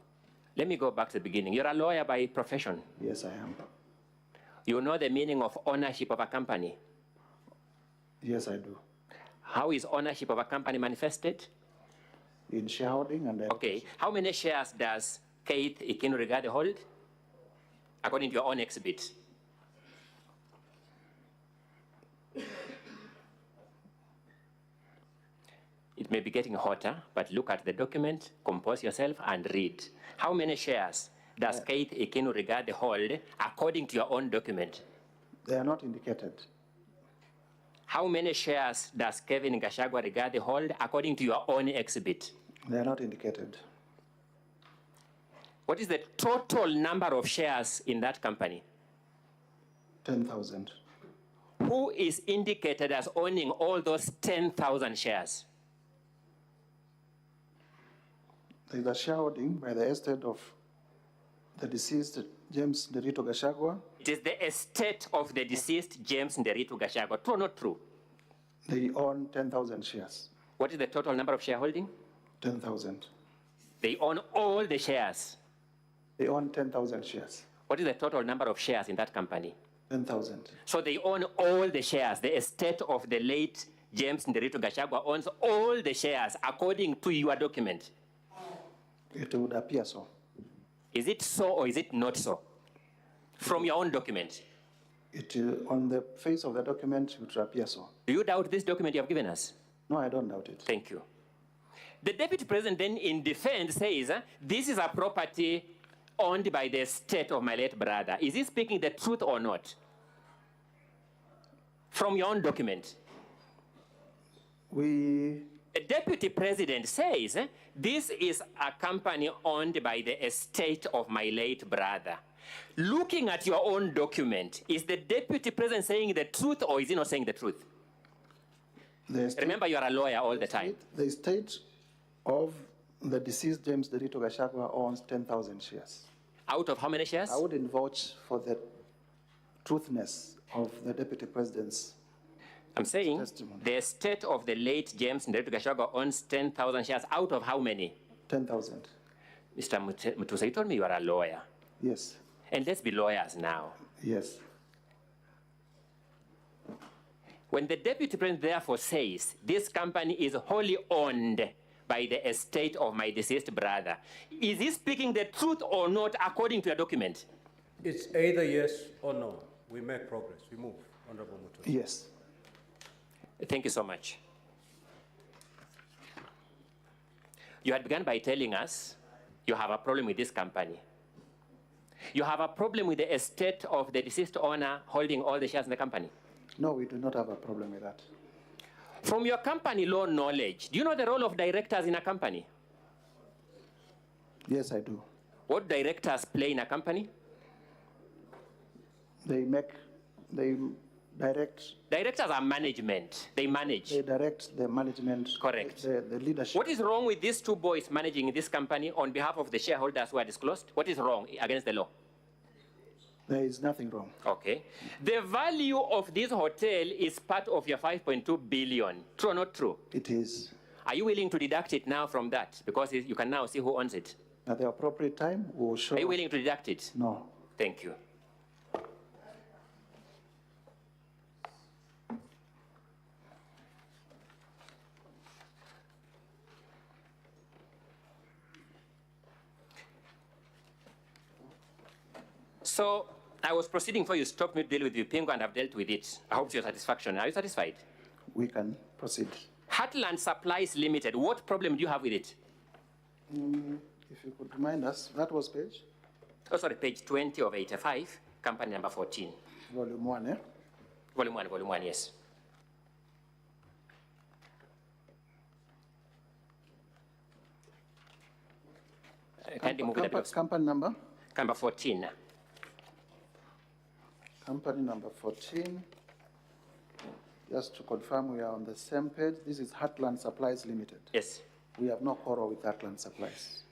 Let me go back to the beginning. You're a lawyer by profession. Yes, I am. You know the meaning of ownership of a company. Yes, I do. How is ownership of a company manifested? In shareholding and... Okay. How many shares does Keith Ikino Rigathi hold? According to your own exhibit. It may be getting hotter, but look at the document, compose yourself, and read. How many shares does Keith Ikino Rigathi hold according to your own document? They are not indicated. How many shares does Kevin Gachagua Rigathi hold according to your own exhibit? They are not indicated. What is the total number of shares in that company? 10,000. Who is indicated as owning all those 10,000 shares? There is a shareholding by the estate of the deceased James Derito Gachagua. It is the estate of the deceased James Derito Gachagua. True or not true? They own 10,000 shares. What is the total number of shareholding? 10,000. They own all the shares. They own 10,000 shares. What is the total number of shares in that company? 10,000. So they own all the shares. The estate of the late James Derito Gachagua owns all the shares according to your document. It would appear so. Is it so or is it not so? From your own document. On the face of the document, it would appear so. Do you doubt this document you have given us? No, I don't doubt it. Thank you. The deputy president then in defense says, this is a property owned by the estate of my late brother. Is he speaking the truth or not? From your own document. We, The deputy president says, this is a company owned by the estate of my late brother. Looking at your own document, is the deputy president saying the truth or is he not saying the truth? the estate, Remember, you are a lawyer all the time. the estate of the deceased James Derito Gachagua owns 10,000 shares. Out of how many shares? I wouldn't vouch for the truthness of the deputy president's. I'm saying testimony. the estate of the late James Derito Gachagua owns 10,000 shares. Out of how many? 10,000. Mr. MUTUSE, you told me you are a lawyer. Yes, And let's be lawyers now. yes. When the deputy president therefore says this company is wholly owned by the estate of my deceased brother, is he speaking the truth or not according to your document? It's either yes or no. We make progress. We move, Honorable MUTUSE. Yes. Thank you so much. You had begun by telling us you have a problem with this company. You have a problem with the estate of the deceased owner holding all the shares in the company. No, we do not have a problem with that. From your company law knowledge, do you know the role of directors in a company? Yes, I do. What directors play in a company? They direct, Directors are management. They manage. they direct the management. Correct. The leadership. What is wrong with these two boys managing this company on behalf of the shareholders who are disclosed? What is wrong against the law? There is nothing wrong. Okay. The value of this hotel is part of your 5.2 billion. True or not true? It is. Are you willing to deduct it now from that? Because you can now see who owns it. At the appropriate time, we will show. Are you willing to deduct it? No. Thank you. So I was proceeding before you stopped me to deal with Vipingo, and I've dealt with it. I hope to your satisfaction. Are you satisfied? We can proceed. Heartland Supplies Limited, what problem do you have with it? If you could remind us, that was page? Oh, sorry, page 20 of 85, company number 14. Volume 1, eh? Volume 1, yes. Kindly move the box. Company number? Number 14. Company number 14. Just to confirm, we are on the same page. This is Heartland Supplies Limited. Yes. We have no quarrel with Heartland Supplies.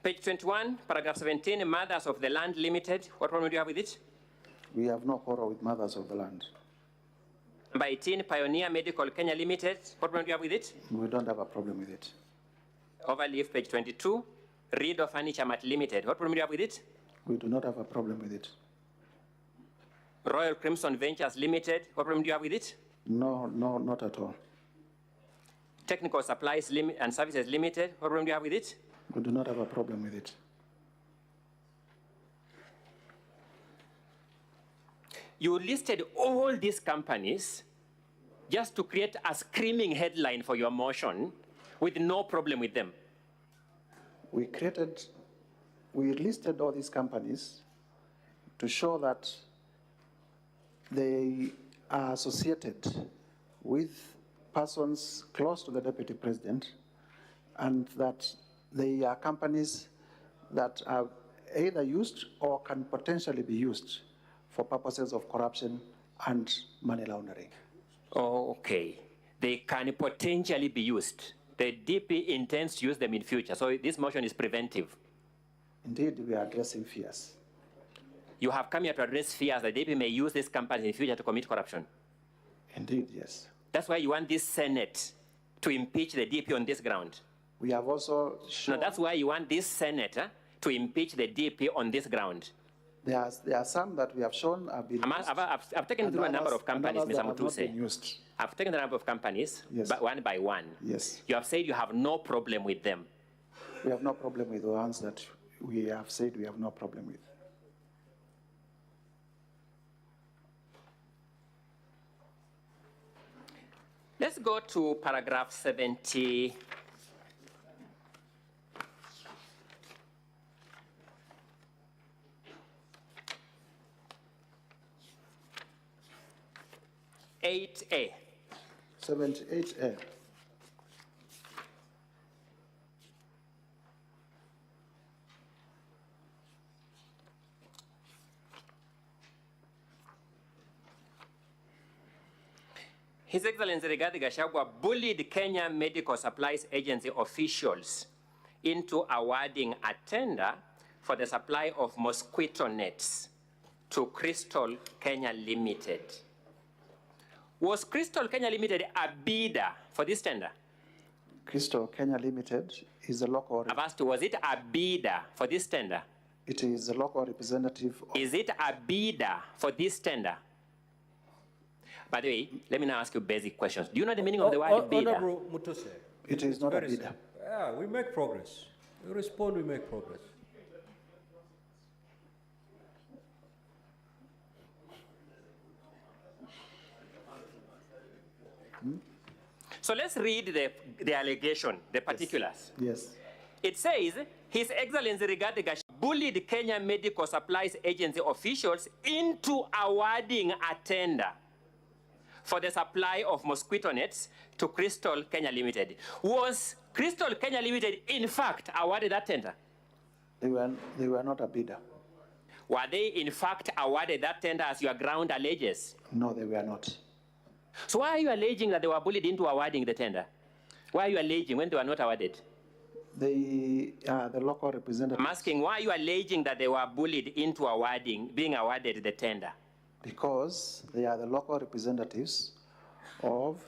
Page 21, paragraph 17, Mothers of the Land Limited. What problem do you have with it? We have no quarrel with Mothers of the Land. Number 18, Pioneer Medical Kenya Limited. What problem do you have with it? We don't have a problem with it. Overleaf, page 22, Redo Furniture Mart Limited. What problem do you have with it? We do not have a problem with it. Royal Crimson Ventures Limited. What problem do you have with it? No, not at all. Technical Supplies and Services Limited. What problem do you have with it? We do not have a problem with it. You listed all these companies just to create a screaming headline for your motion with no problem with them. We listed all these companies to show that they are associated with persons close to the Deputy President, and that they are companies that are either used or can potentially be used for purposes of corruption and money laundering. Okay. They can potentially be used. The DP intends to use them in future, so this motion is preventive. Indeed, we are addressing fears. You have come here to address fears that DP may use these companies in future to commit corruption. Indeed, yes. That's why you want this Senate to impeach the DP on this ground. We have also shown... No, that's why you want this Senate to impeach the DP on this ground. There are some that we have shown have been used. I've taken through a number of companies, Mr. MUTUSE. I've taken the number of companies, Yes. but one by one. Yes. You have said you have no problem with them. We have no problem with the ones that we have said we have no problem with. Let's go to paragraph 70. 78A. 78A. His Excellency Rigathi Gachagua bullied Kenya Medical Supplies Agency officials into awarding a tender for the supply of mosquito nets to Crystal Kenya Limited. Was Crystal Kenya Limited a bidder for this tender? Crystal Kenya Limited is a local. I've asked, was it a bidder for this tender? It is a local representative. Is it a bidder for this tender? By the way, let me now ask you basic questions. Do you know the meaning of the word bidder? Honorable MUTUSE. It is not a Very bidder. simple. Yeah, we make progress. We respond, we make progress. So let's read the allegation, the particulars. Yes. It says, His Excellency Rigathi Gachagua bullied Kenya Medical Supplies Agency officials into awarding a tender for the supply of mosquito nets to Crystal Kenya Limited. Was Crystal Kenya Limited, in fact, awarded that tender? They were not a bidder. Were they, in fact, awarded that tender as your ground alleges? No, they were not. So why are you alleging that they were bullied into awarding the tender? Why are you alleging when they were not awarded? They are the local representatives. I'm asking, why are you alleging that they were bullied into awarding, being awarded the tender? Because they are the local representatives of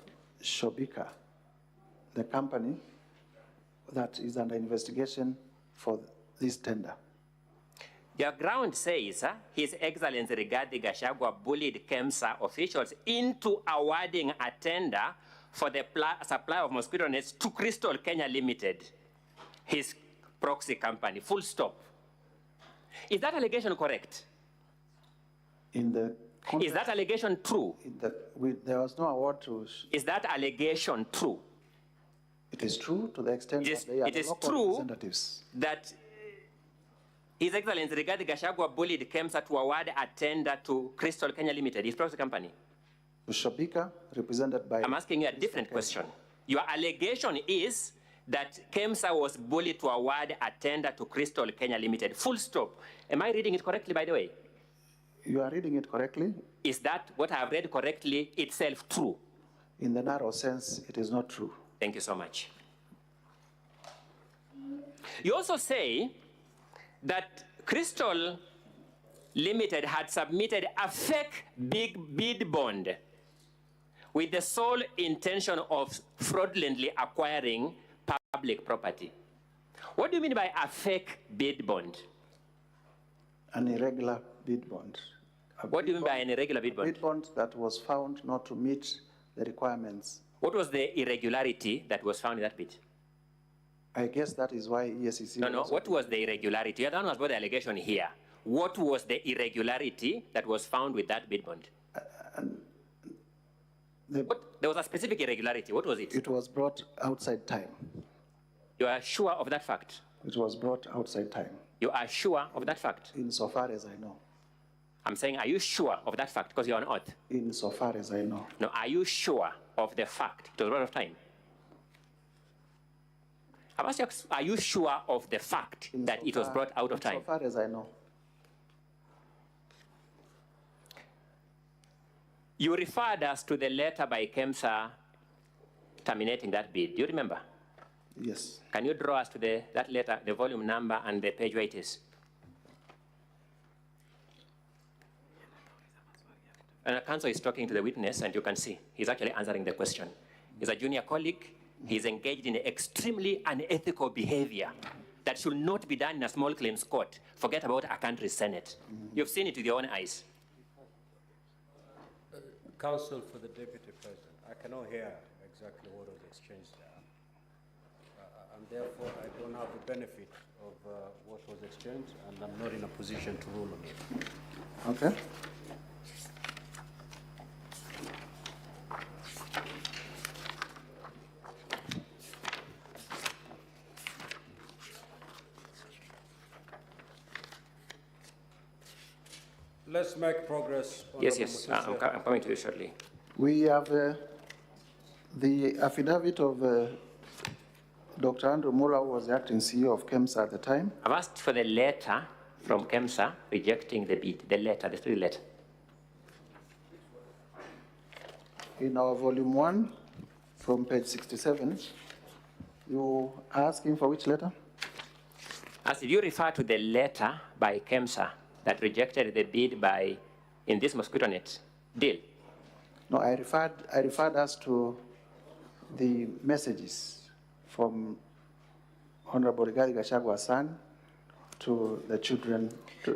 Shobika, the company that is under investigation for this tender. Your ground says, His Excellency Rigathi Gachagua bullied KEMSA officials into awarding a tender for the supply of mosquito nets to Crystal Kenya Limited, his proxy company, full stop. Is that allegation correct? In the Is that allegation true? there was no award to. Is that allegation true? It is true to the extent It is- that they are it the is local true representatives. That His Excellency Rigathi Gachagua bullied KEMSA to award a tender to Crystal Kenya Limited, his proxy company. To Shobika, represented by. I'm asking you a different question. Your allegation is that KEMSA was bullied to award a tender to Crystal Kenya Limited, full stop. Am I reading it correctly, by the way? You are reading it correctly. Is that what I have read correctly itself true? In the narrow sense, it is not true. Thank you so much. You also say that Crystal Limited had submitted a fake big bid bond with the sole intention of fraudulently acquiring public property. What do you mean by a fake bid bond? An irregular bid bond. What do you mean by an irregular bid A bond? bid bond that was found not to meet the requirements. What was the irregularity that was found in that bid? I guess that is why ESCC. No. What was the irregularity? You're the one who has brought the allegation here. What was the irregularity that was found with that bid bond? There was a specific irregularity. What was it? It was brought outside time. You are sure of that fact? It was brought outside time. You are sure of that fact? Insofar as I know. I'm saying, are you sure of that fact? Because you're on oath. Insofar as I know. No, are you sure of the fact? It was brought out of time. I've asked you, are you sure of the fact that it was brought out of time? Insofar as I know. You referred us to the letter by KEMSA terminating that bid. Do you remember? Yes. Can you draw us to that letter, the volume number and the page where it is? And the counsel is talking to the witness, and you can see he's actually answering the question. He's a junior colleague. He's engaged in extremely unethical behavior that should not be done in a small claims court. Forget about a country's Senate. You've seen it with your own eyes. Counsel for the Deputy President, I cannot hear exactly what was exchanged there. And therefore, I don't have the benefit of what was exchanged, and I'm not in a position to rule on it. Okay. Let's make progress. Yes. I'm coming to you shortly. We have the affidavit of Dr. Andrew Muller, who was the acting CEO of KEMSA at the time. I've asked for the letter from KEMSA rejecting the bid, the letter, the 3 letter. In our volume 1, from page 67, you are asking for which letter? As you refer to the letter by KEMSA that rejected the bid by, in this mosquito net deal. No, I referred us to the messages from Honorable Rigathi Gachagua's son to the children, to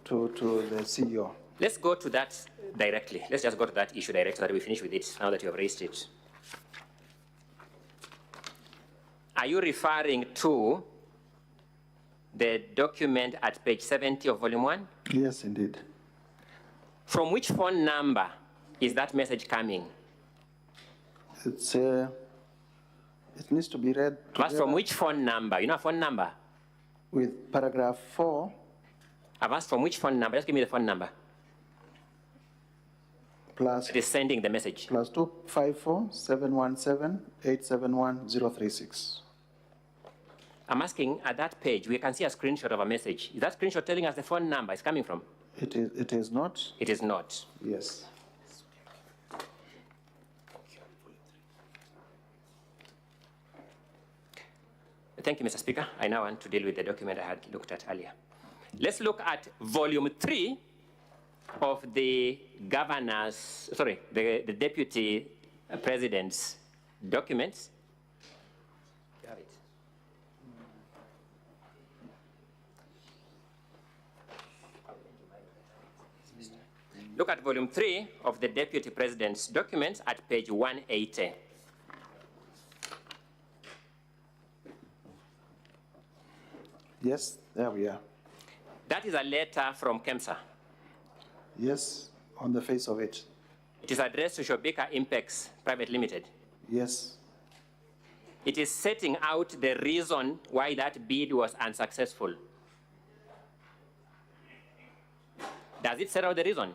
the CEO. Let's go to that directly. Let's just go to that issue directly so that we finish with it now that you have raised it. Are you referring to the document at page 70 of volume 1? Yes, indeed. From which phone number is that message coming? It's, it needs to be read But from which phone number? You know a phone number? with paragraph 4. I've asked from which phone number? Just give me the phone number. Plus, It is sending the message. plus 254-717-871-036. I'm asking at that page, we can see a screenshot of a message. Is that screenshot telling us the phone number is coming from? It is not? It is not. Yes. Thank you, Mr. Speaker. I now want to deal with the document I had looked at earlier. Let's look at volume 3 of the governor's, sorry, the deputy president's documents. You have it. Look at volume 3 of the deputy president's documents at page 180. Yes, there we are. That is a letter from KEMSA. Yes, on the face of it. It is addressed to Shobika Impex Private Limited. Yes. It is setting out the reason why that bid was unsuccessful. Does it set out the reason?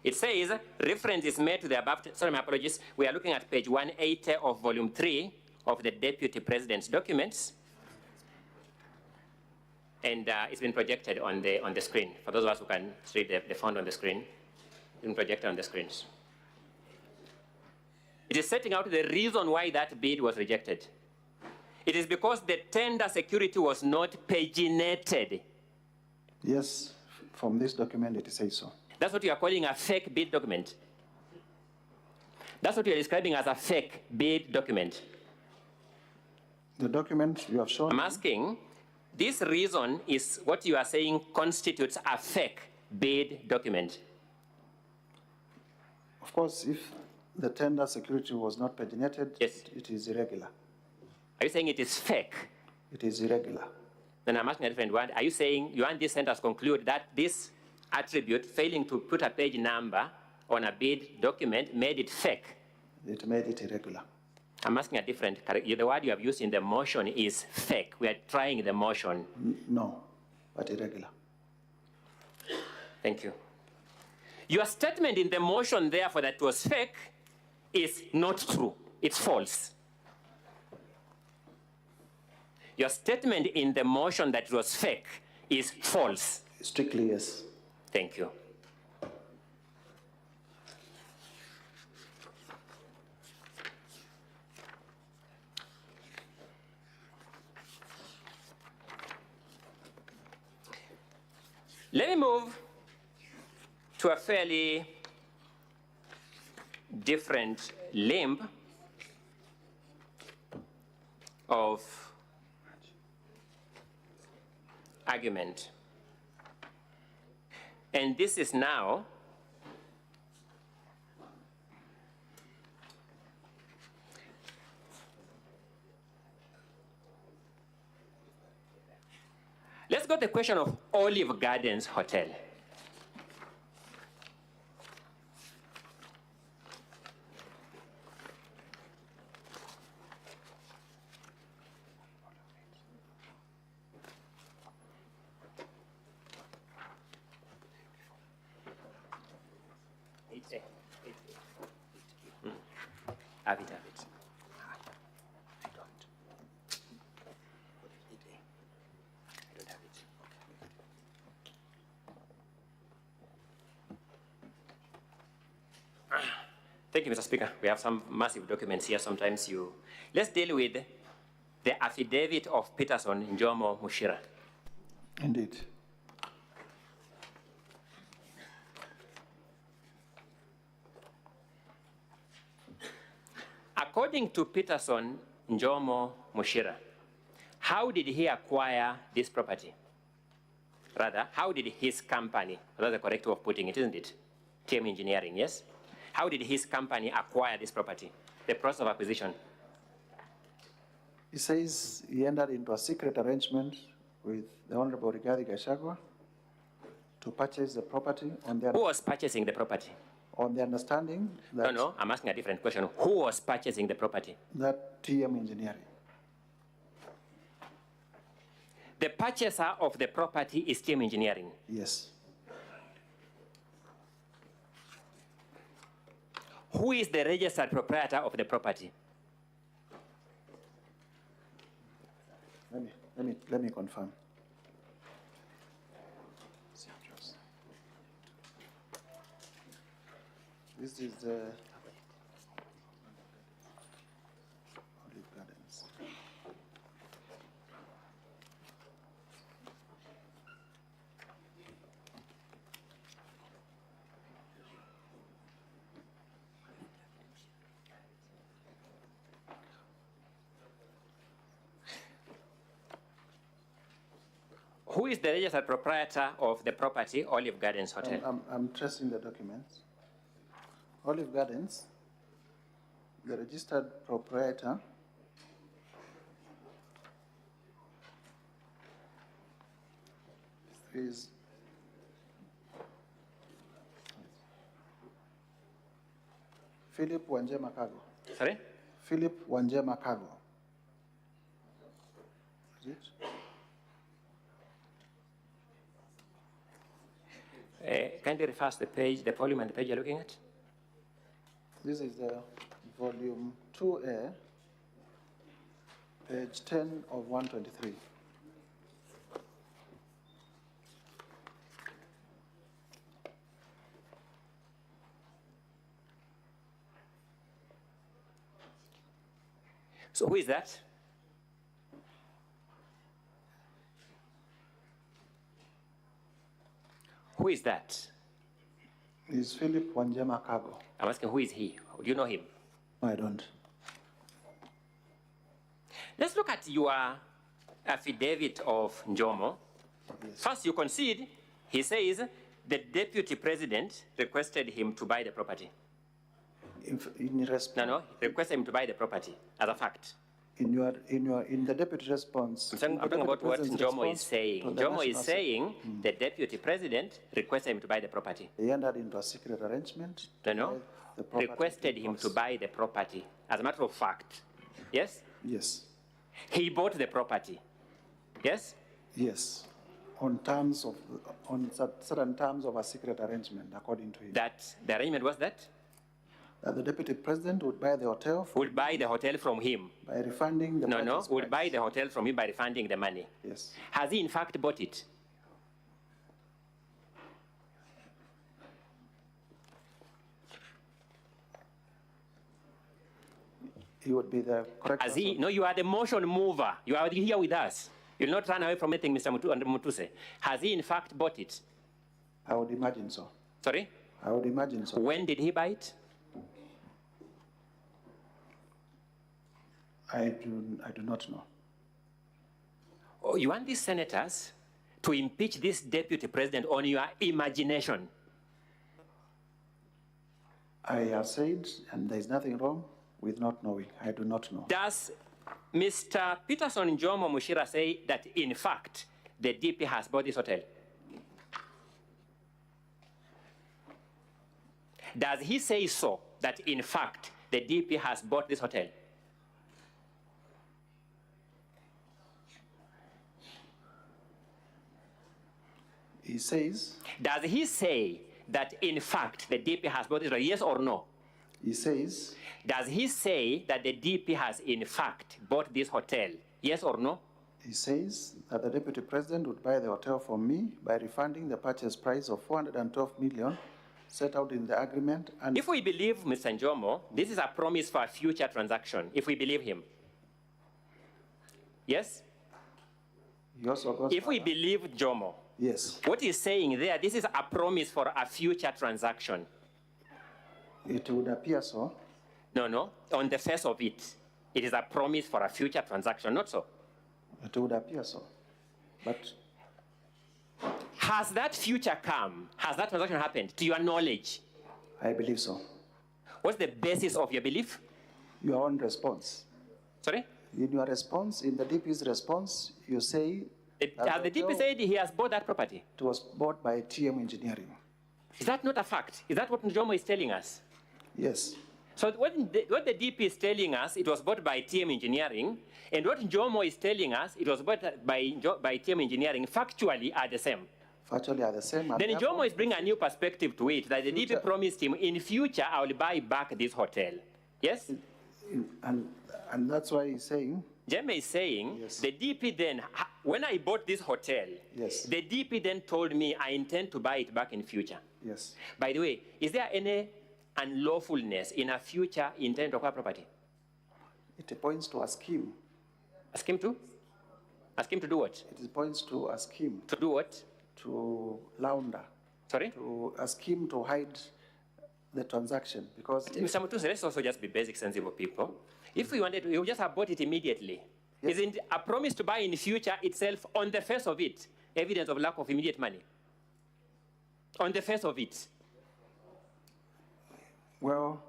It says, reference is made to the above, sorry, my apologies. We are looking at page 180 of volume 3 of the deputy president's documents. And it's been projected on the screen. For those of us who can see the font on the screen, it's been projected on the screens. It is setting out the reason why that bid was rejected. It is because the tender security was not paginated. Yes, from this document it says so. That's what you are calling a fake bid document. That's what you are describing as a fake bid document. The document you have shown. I'm asking, this reason is what you are saying constitutes a fake bid document. Of course, if the tender security was not paginated, Yes. it is irregular. Are you saying it is fake? It is irregular. Then I'm asking a different one. Are you saying you want this sentence to conclude that this attribute, failing to put a page number on a bid document, made it fake? It made it irregular. I'm asking a different, the word you have used in the motion is fake. We are trying the motion. No, but irregular. Thank you. Your statement in the motion, therefore, that was fake is not true. It's false. Your statement in the motion that was fake is false. Strictly yes. Thank you. Let me move to a fairly different limb of argument. And this is now let's go to the question of Olive Gardens Hotel. Have it. I don't. I don't have it. Thank you, Mr. Speaker. We have some massive documents here. Sometimes you... Let's deal with the affidavit of Peterson Njomo Mushira. Indeed. According to Peterson Njomo Mushira, how did he acquire this property? Rather, how did his company, that's the correct way of putting it, isn't it? TM Engineering, yes? How did his company acquire this property? The process of acquisition. He says he entered into a secret arrangement with the Honorable Rigathi Gachagua to purchase the property on their... Who was purchasing the property? On the understanding that... No, I'm asking a different question. Who was purchasing the property? That TM Engineering. The purchaser of the property is TM Engineering. Yes. Who is the registered proprietor of the property? Let me confirm. This is the Olive Gardens. Who is the registered proprietor of the property, Olive Gardens Hotel? I'm tracing the documents. Olive Gardens, the registered proprietor is Philip Wanjema Cargo. Sorry? Philip Wanjema Cargo. Is it? Kindly refer to the page, the volume and the page you're looking at. This is the volume 2A, page 10 of 123. So who is that? Who is that? Is Philip Wanjema Cargo. I'm asking, who is he? Do you know him? I don't. Let's look at your affidavit of Njomo. Yes. First, you concede, he says the deputy president requested him to buy the property. No, requested him to buy the property as a fact. In the deputy response. I'm talking about what Njomo is saying. Njomo is saying the deputy president requested him to buy the property. He entered into a secret arrangement. Requested him to buy the property. As a matter of fact, yes? Yes. He bought the property, yes? Yes. On certain terms of a secret arrangement, according to him. That the arrangement was that? The deputy president would buy the hotel. Would buy the hotel from him. By refunding the purchase would price. buy the hotel from him by refunding the money. Yes. Has he in fact bought it? He would be the correct Has he? No, you are the motion mover. You are here with us. You'll not run away from anything, Mr. MUTUSE. Has he in fact bought it? I would imagine so. Sorry? I would imagine so. When did he buy it? I do not know. Oh, you want these senators to impeach this deputy president on your imagination? I have said, and there is nothing wrong with not knowing. I do not know. Does Mr. Peterson Njomo Mushira say that, in fact, the DP has bought this hotel? Does he say so, that, in fact, the DP has bought this hotel? He says... Does he say that in fact the DP has bought it? Yes or no? He says, Does he say that the DP has in fact bought this hotel? Yes or no? he says that the Deputy President would buy the hotel from me by refunding the purchase price of 412 million set out in the agreement. And If we believe Mr. Njomo, this is a promise for a future transaction, if we believe him. Yes? he also goes If we further. believe Njomo, Yes, what he's saying there, this is a promise for a future transaction. it would appear so. No, on the face of it, it is a promise for a future transaction, not so. It would appear so. But Has that future come? Has that transaction happened, to your knowledge? I believe so. What's the basis of your belief? Your own response. Sorry? In your response, in the DP's response, you say that Has the DP hotel said he has bought that property? it was bought by TM Engineering. Is that not a fact? Is that what Njomo is telling us? Yes, So what the DP is telling us, it was bought by TM Engineering, and what Njomo is telling us, it was bought by TM Engineering, factually are the same. virtually are the same. and Then therefore, Njomo is bringing a new perspective to it, that the DP promised him, in future, I will buy back this hotel. Yes? and that's why he's saying, Jeme is saying, Yes. the DP then, when I bought this hotel, Yes. the DP then told me I intend to buy it back in future. yes, By the way, is there any unlawfulness in a future intent to acquire property? it points to a scheme. Ask him to? Ask him to do what? It points to a scheme To do what? to launder, Sorry? to a scheme to hide the transaction because Mr. MUTUSE, let's also just be basic, sensible people. If we wanted to, we would just have bought it immediately. Yes. Isn't a promise to buy in the future itself, on the face of it, evidence of lack of immediate money? On the face of it. well,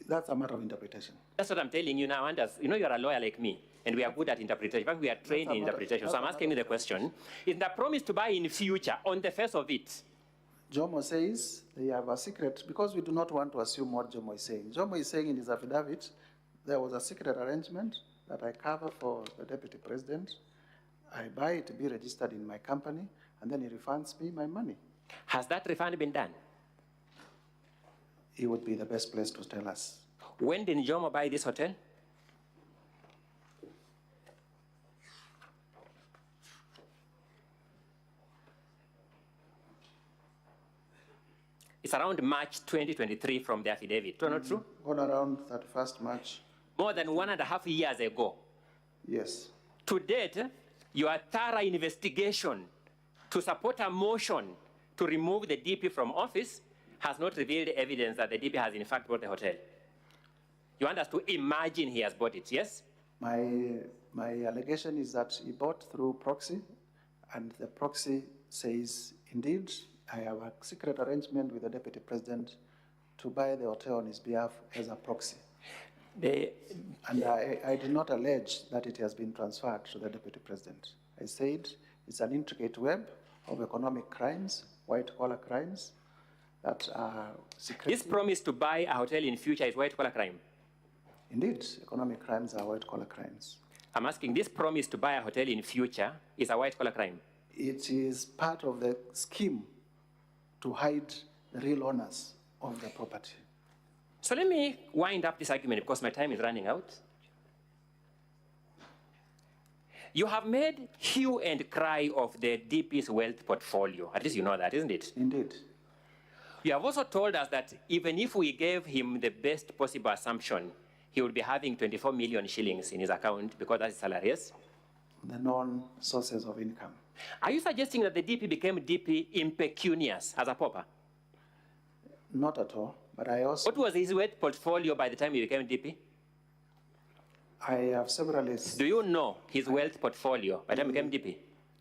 that's a matter of interpretation. That's what I'm telling you now, Anders. You know you're a lawyer like me, and we are good at interpretation. In fact, we are trained in interpretation. So I'm asking you the question. Is the promise to buy in the future, on the face of it? Jomo says they have a secret because we do not want to assume what Jomo is saying. Jomo is saying in his affidavit, there was a secret arrangement that I cover for the Deputy President. I buy it to be registered in my company, and then he refunds me my money. Has that refund been done? He would be the best place to tell us. When did Njomo buy this hotel? It's around March 2023 from the affidavit. True or not true? On around 31st March, More than 1.5 years ago. yes. To date, your thorough investigation to support a motion to remove the DP from office has not revealed evidence that the DP has in fact bought the hotel. You want us to imagine he has bought it, yes? My allegation is that he bought through proxy, and the proxy says, indeed, I have a secret arrangement with the Deputy President to buy the hotel on his behalf as a proxy. And I did not allege that it has been transferred to the Deputy President. I said it's an intricate web of economic crimes, white-collar crimes, that are secret. This promise to buy a hotel in future is white-collar crime. Indeed, economic crimes are white-collar crimes. I'm asking, this promise to buy a hotel in future is a white-collar crime. It is part of the scheme to hide the real owners of the property. So let me wind up this argument because my time is running out. You have made hue and cry of the DP's wealth portfolio. At least you know that, isn't it? Indeed. You have also told us that even if we gave him the best possible assumption, he would be having 24 million shillings in his account because that's his salary, yes? The known sources of income. Are you suggesting that the DP became DP impecunious as a pauper? Not at all, but I also, What was his wealth portfolio by the time he became DP? I have several lists. Do you know his wealth portfolio by the time he became DP?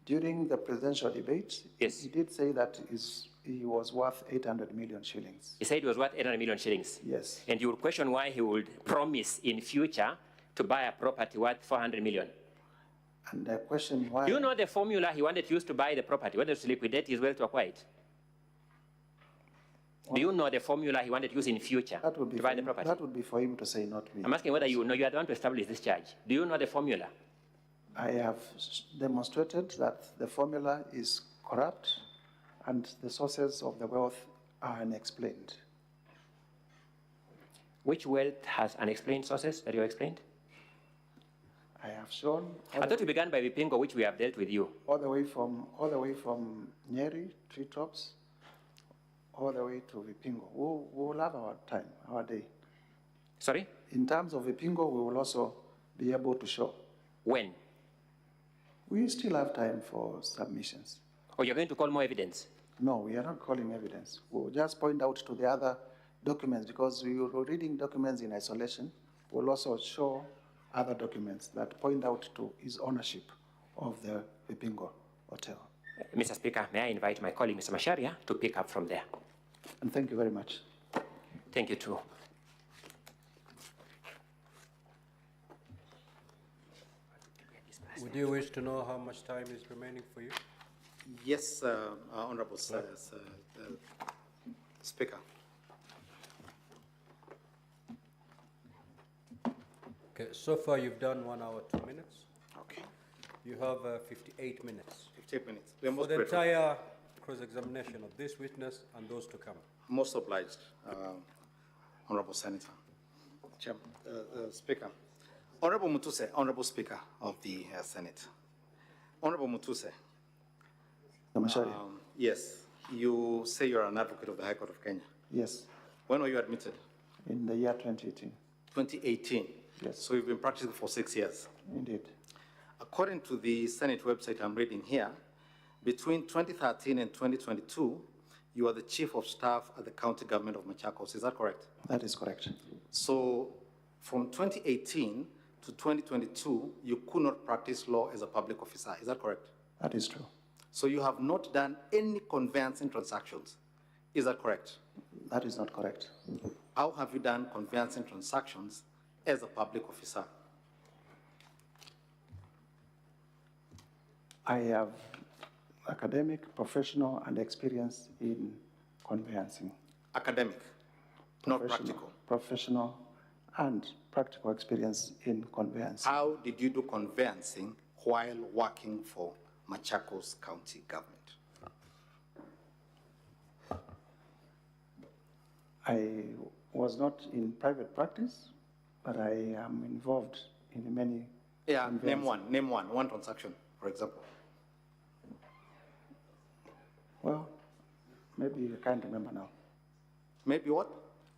During the presidential debate, Yes. he did say that he was worth 800 million shillings. He said it was worth 800 million shillings. Yes. And you would question why he would promise in future to buy a property worth 400 million. And I question why. Do you know the formula he wanted to use to buy the property, whether to liquidate his wealth to acquire it? Do you know the formula he wanted to use in future That would be to buy for the him, property? that would be for him to say, not me. I'm asking whether you know you are the one to establish this charge. Do you know the formula? I have demonstrated that the formula is corrupt and the sources of the wealth are unexplained. Which wealth has unexplained sources that you explained? I have shown I thought you began by Vipingo, which we have dealt with you. all the way from Nyeri, treetops, all the way to Vipingo. We'll have our time, our day. Sorry? In terms of Vipingo, we will also be able to show. When? We still have time for submissions. Or you're going to call more evidence? No, we are not calling evidence. We'll just point out to the other documents because we were reading documents in isolation. We'll also show other documents that point out to his ownership of the Vipingo Hotel. Mr. Speaker, may I invite my colleague, Mr. Masharia, to pick up from there? And thank you very much. Thank you, too. Would you wish to know how much time is remaining for you? Yes, Honorable Speaker. Okay, so far you've done 1 hour, 2 minutes. Okay, You have 58 minutes 15 minutes. We are for most the grateful. entire cross-examination of this witness and those to come. Most obliged, Honorable Senator. Speaker. Honorable Mutuse, Honorable Speaker of the Senate. Honorable Mutuse, Masharia. yes, you say you're an advocate of the High Court of Kenya. Yes, When were you admitted? in the year 2018. 2018. Yes. So you've been practicing for 6 years. Indeed. According to the Senate website I'm reading here, between 2013 and 2022, you are the Chief of Staff at the County Government of Machakos. Is that correct? That is correct. So from 2018 to 2022, you could not practice law as a public officer. Is that correct? That is true. So you have not done any conveyancing transactions. Is that correct? That is not correct. How have you done conveyancing transactions as a public officer? I have academic, professional, and experience in conveyancing. Academic, not Professional- practical. Professional and practical experience in conveyancing. How did you do conveyancing while working for Machakos County Government? I was not in private practice, but I am involved in many. Yeah, conveyancing. name one transaction, for example. Well, maybe I can't remember now. Maybe what?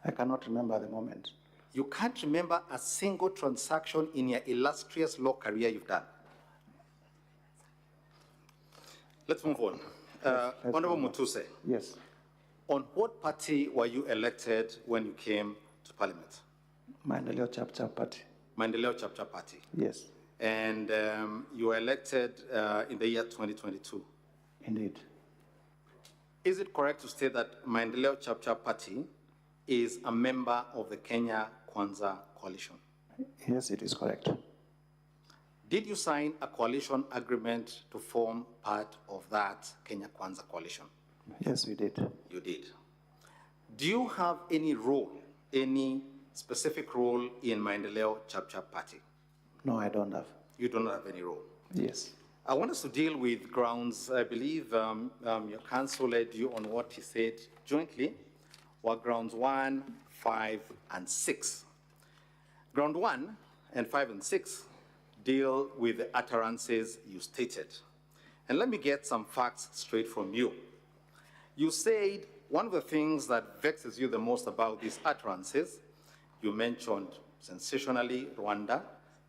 I cannot remember at the moment. You can't remember a single transaction in your illustrious law career you've done. Let's move on. let's Honorable move on. Mutuse, Yes, on what party were you elected when you came to Parliament? Maendeleo Chapter Party. Maendeleo Chapter Party. Yes, And you were elected in the year 2022. indeed. Is it correct to state that Maendeleo Chapter Party is a member of the Kenya Kwanza Coalition? Yes, it is correct. Did you sign a coalition agreement to form part of that Kenya Kwanza Coalition? Yes, we did. You did. Do you have any role, any specific role in Maendeleo Chapter Party? No, I don't have. You do not have any role. Yes. I want us to deal with grounds. I believe your counsel led you on what he said jointly were grounds 1, 5, and 6. Ground 1 and 5 and 6 deal with the utterances you stated. And let me get some facts straight from you. You said one of the things that vexes you the most about these utterances, you mentioned sensationally Rwanda,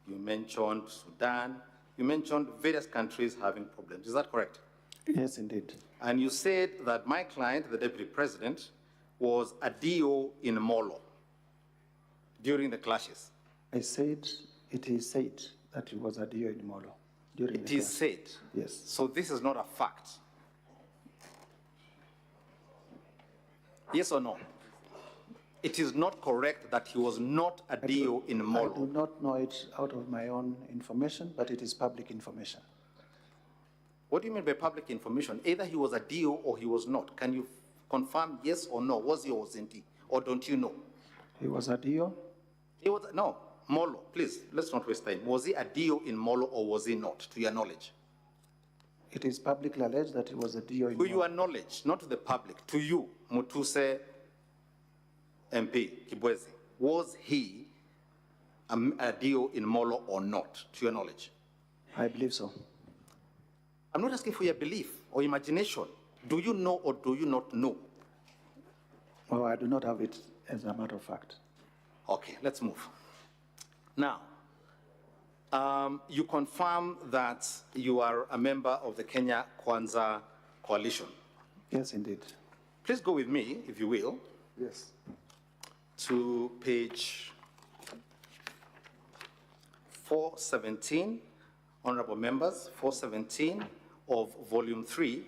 you mentioned Sudan, you mentioned various countries having problems. Is that correct? Yes, indeed. And you said that my client, the deputy president, was a DO in Molo during the clashes. I said, it is said that he was a DO in Molo during It the is class. said. Yes. So this is not a fact. Yes or no? It is not correct that he was not a DO in I Molo. do not know it out of my own information, but it is public information. What do you mean by public information? Either he was a DO or he was not. Can you confirm yes or no? Was he or wasn't he? Or don't you know? He was a DO? He was, no, Molo, please, let's not waste time. Was he a DO in Molo or was he not, to your knowledge? It is publicly alleged that he was a DO in To your knowledge, not to the public, to you, MUTUSE MP Kibwezi, was he a DO in Molo or not, to your knowledge? I believe so. I'm not asking for your belief or imagination. Do you know or do you not know? Oh, I do not have it as a matter of fact. Okay, let's move. Now, you confirm that you are a member of the Kenya Kwanza Coalition. Yes, indeed. Please go with me, if you will, Yes. to page 417, honorable members, 417 of volume 3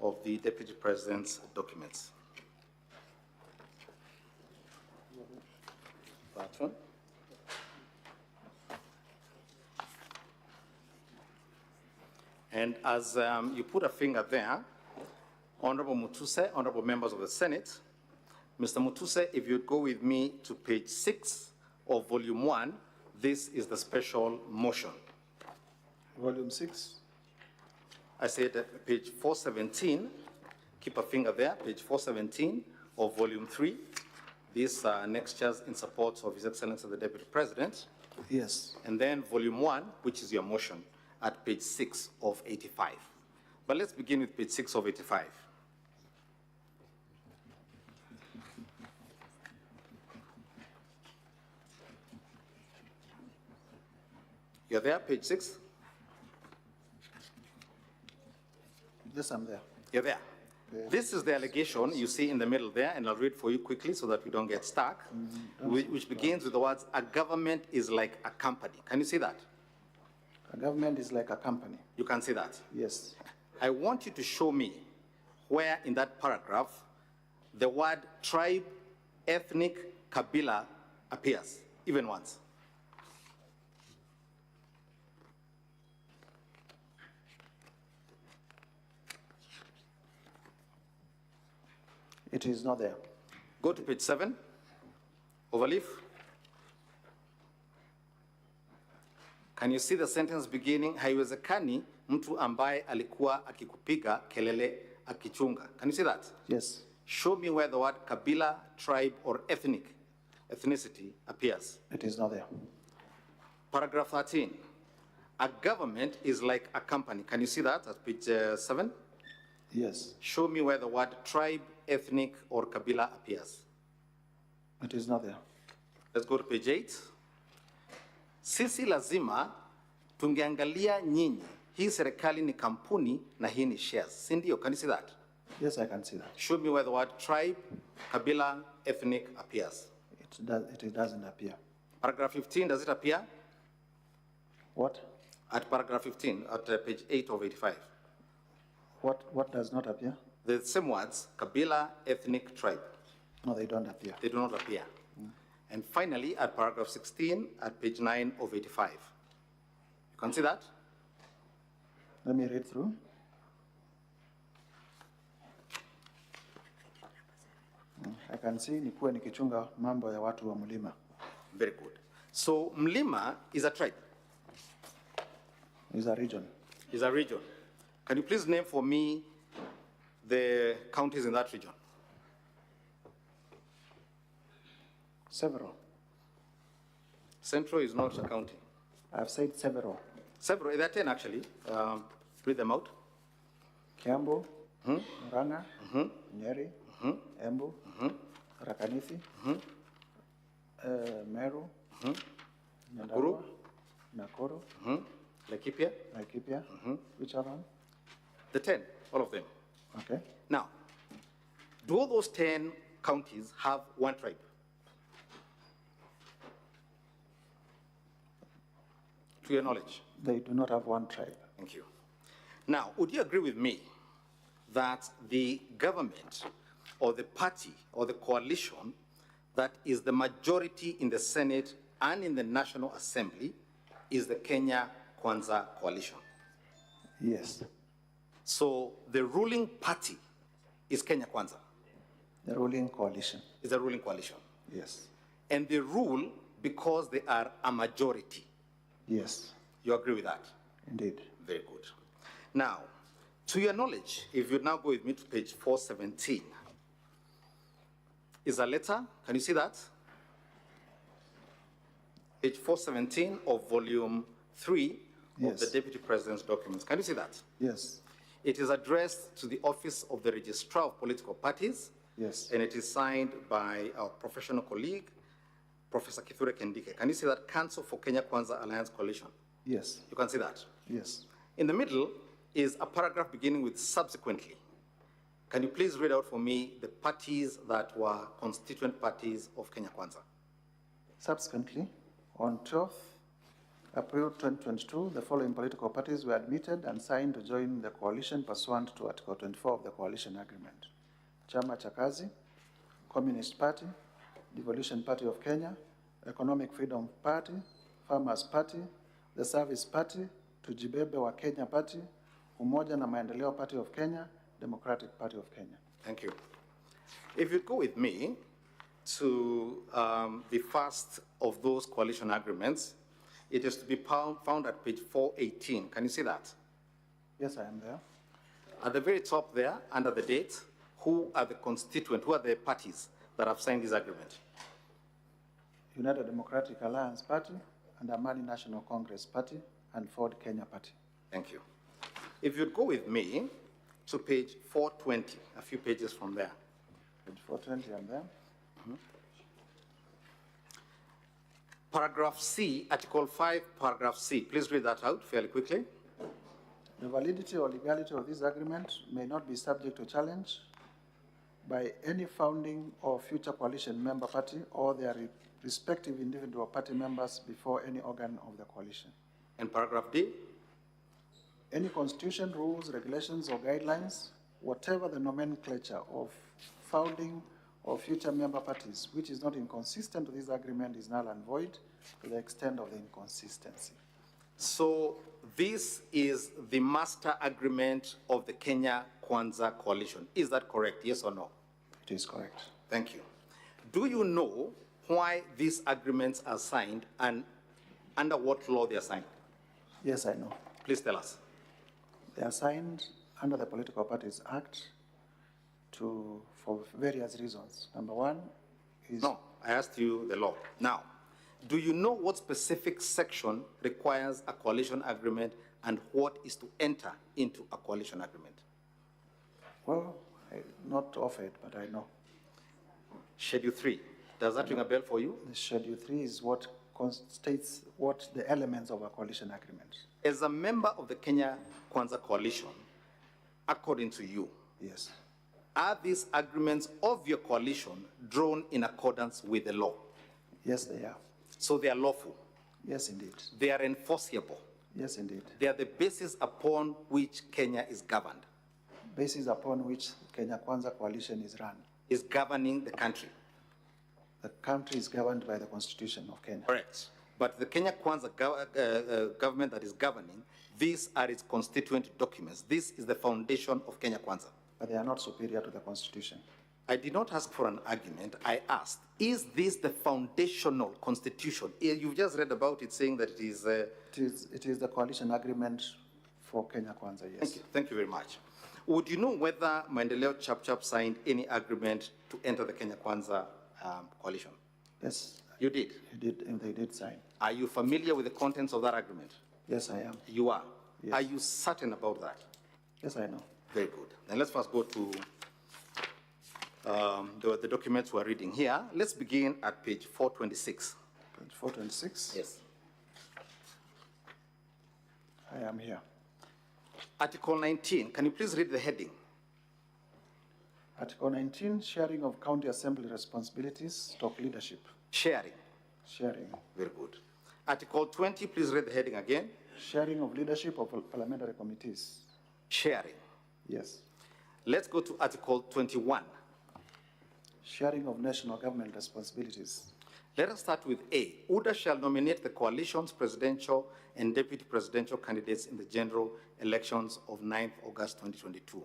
of the Deputy President's documents. That one. And as you put a finger there, Honorable MUTUSE, honorable members of the Senate, Mr. MUTUSE, if you'd go with me to page 6 of volume 1, this is the special motion. Volume 6. I said page 417, keep a finger there, page 417 of volume 3. These are annexures in support of His Excellency the Deputy President. Yes. And then volume 1, which is your motion, at page 6 of 85. But let's begin with page 6 of 85. You're there, page 6? Yes, I'm there. You're there. This is the allegation you see in the middle there, and I'll read for you quickly so that we don't get stuck, which begins with the words, a government is like a company. Can you see that? A government is like a company. You can see that. Yes. I want you to show me where in that paragraph the word tribe, ethnic, kabila appears, even once. It is not there. Go to page 7, overleaf. Can you see the sentence beginning, haiwezekani mtu ambaye alikuwa akikupiga kelele akichunga? Can you see that? Yes. Show me where the word kabila, tribe, or ethnicity appears. It is not there. Paragraph 13. A government is like a company. Can you see that at page 7? Yes. Show me where the word tribe, ethnic, or kabila appears. It is not there. Let's go to page 8. Sisi lazima tungeangalia nyinyi. Hii serikali ni kampuni na hii ni shares. Si ndio? Can you see that? Yes, I can see that. Show me where the word tribe, kabila, ethnic appears. It doesn't appear. Paragraph 15, does it appear? What? At paragraph 15, at page 8 of 85. What does not appear? The same words, kabila, ethnic, tribe. No, they don't appear. They do not appear. And finally, at paragraph 16, at page 9 of 85. You can see that? Let me read through. I can see nikuwe nikichunga mambo ya watu wa mlima. Very good. So Mlima is a tribe. It's a region. Is a region. Can you please name for me the counties in that region? Several. Central is not a county. I've said several. Several, there are 10 actually. Read them out. Kiambu, Murang'a, Nyeri, Embu, Rakanithi, Meru, Nyandarua, Nakuru, Laikipia. Laikipia. Which other one? The 10, all of them. Okay. Now, do all those 10 counties have one tribe? To your knowledge. They do not have one tribe. Thank you. Now, would you agree with me that the government or the party or the coalition that is the majority in the Senate and in the National Assembly is the Kenya Kwanza Coalition? Yes. So the ruling party is Kenya Kwanza. The ruling coalition. Is the ruling coalition. Yes. And they rule because they are a majority. Yes. You agree with that? Indeed. Very good. Now, To your knowledge, if you now go with me to page 417, is a letter. Can you see that? Page 417 of volume 3 of the Deputy President's documents. Can you see that? Yes. It is addressed to the Office of the Registrar of Political Parties. Yes. And it is signed by our professional colleague, Professor Kithure Kindike. Can you see that? Council for Kenya Kwanza Alliance Coalition. Yes. You can see that? Yes. In the middle is a paragraph beginning with subsequently. Can you please read out for me the parties that were constituent parties of Kenya Kwanza? Subsequently, on 12th April 2022, the following political parties were admitted and signed to join the coalition pursuant to Article 24 of the Coalition Agreement: Chama cha Kazi, Communist Party, Devolution Party of Kenya, Economic Freedom Party, Farmers Party, the Service Party, Tujibebe wa Kenya Party, Umoja na Maendeleo Party of Kenya, Democratic Party of Kenya. Thank you. If you go with me to the first of those coalition agreements, it is to be found at page 418. Can you see that? Yes, I am there. At the very top there, under the date, who are the constituent, who are the parties that have signed this agreement? United Democratic Alliance Party and Amani National Congress Party and Ford Kenya Party. Thank you. If you'd go with me to page 420, a few pages from there. Page 420, I'm there. Paragraph C, Article 5, Paragraph C. Please read that out fairly quickly. The validity or legality of this agreement may not be subject to challenge by any founding or future coalition member party or their respective individual party members before any organ of the coalition. And Paragraph D? Any constitution, rules, regulations, or guidelines, whatever the nomenclature of founding or future member parties, which is not inconsistent with this agreement, is null and void to the extent of the inconsistency. So this is the master agreement of the Kenya Kwanza coalition. Is that correct, yes or no? It is correct. Thank you. Do you know why these agreements are signed and under what law they are signed? Yes, I know. Please tell us. They are signed under the Political Parties Act for various reasons. Number one is... No, I asked you the law. Now, do you know what specific section requires a coalition agreement and what is to enter into a coalition agreement? Well, not offered, but I know. Schedule 3. Does that ring a bell for you? The Schedule 3 is what states what the elements of a coalition agreement. As a member of the Kenya Kwanza coalition, according to you, Yes. are these agreements of your coalition drawn in accordance with the law? Yes, they are. So they are lawful. Yes, indeed. They are enforceable. Yes, indeed. They are the basis upon which Kenya is governed, Basis upon which Kenya Kwanza coalition is run. is governing the country. The country is governed by the Constitution of Kenya. Correct. But the Kenya Kwanza government that is governing, these are its constituent documents. This is the foundation of Kenya Kwanza. But they are not superior to the Constitution. I did not ask for an argument. I asked, is this the foundational constitution? You've just read about it saying that it is... It is the coalition agreement for Kenya Kwanza, yes. Thank you. Thank you very much. Would you know whether Maendeleo Chap signed any agreement to enter the Kenya Kwanza coalition? Yes. You did? They did sign. Are you familiar with the contents of that agreement? Yes, I am. You are? Yes. Are you certain about that? Yes, I know. Very good. Then let's first go to the documents we're reading here. Let's begin at page 426. Page 426? Yes. I am here. Article 19, can you please read the heading? Article 19, sharing of county assembly responsibilities, leadership. Sharing. Sharing. Very good. Article 20, please read the heading again. Sharing of leadership of parliamentary committees. Sharing. Yes. Let's go to Article 21. Sharing of national government responsibilities. Let us start with A. UDA shall nominate the coalition's presidential and deputy presidential candidates in the general elections of 9th August 2022.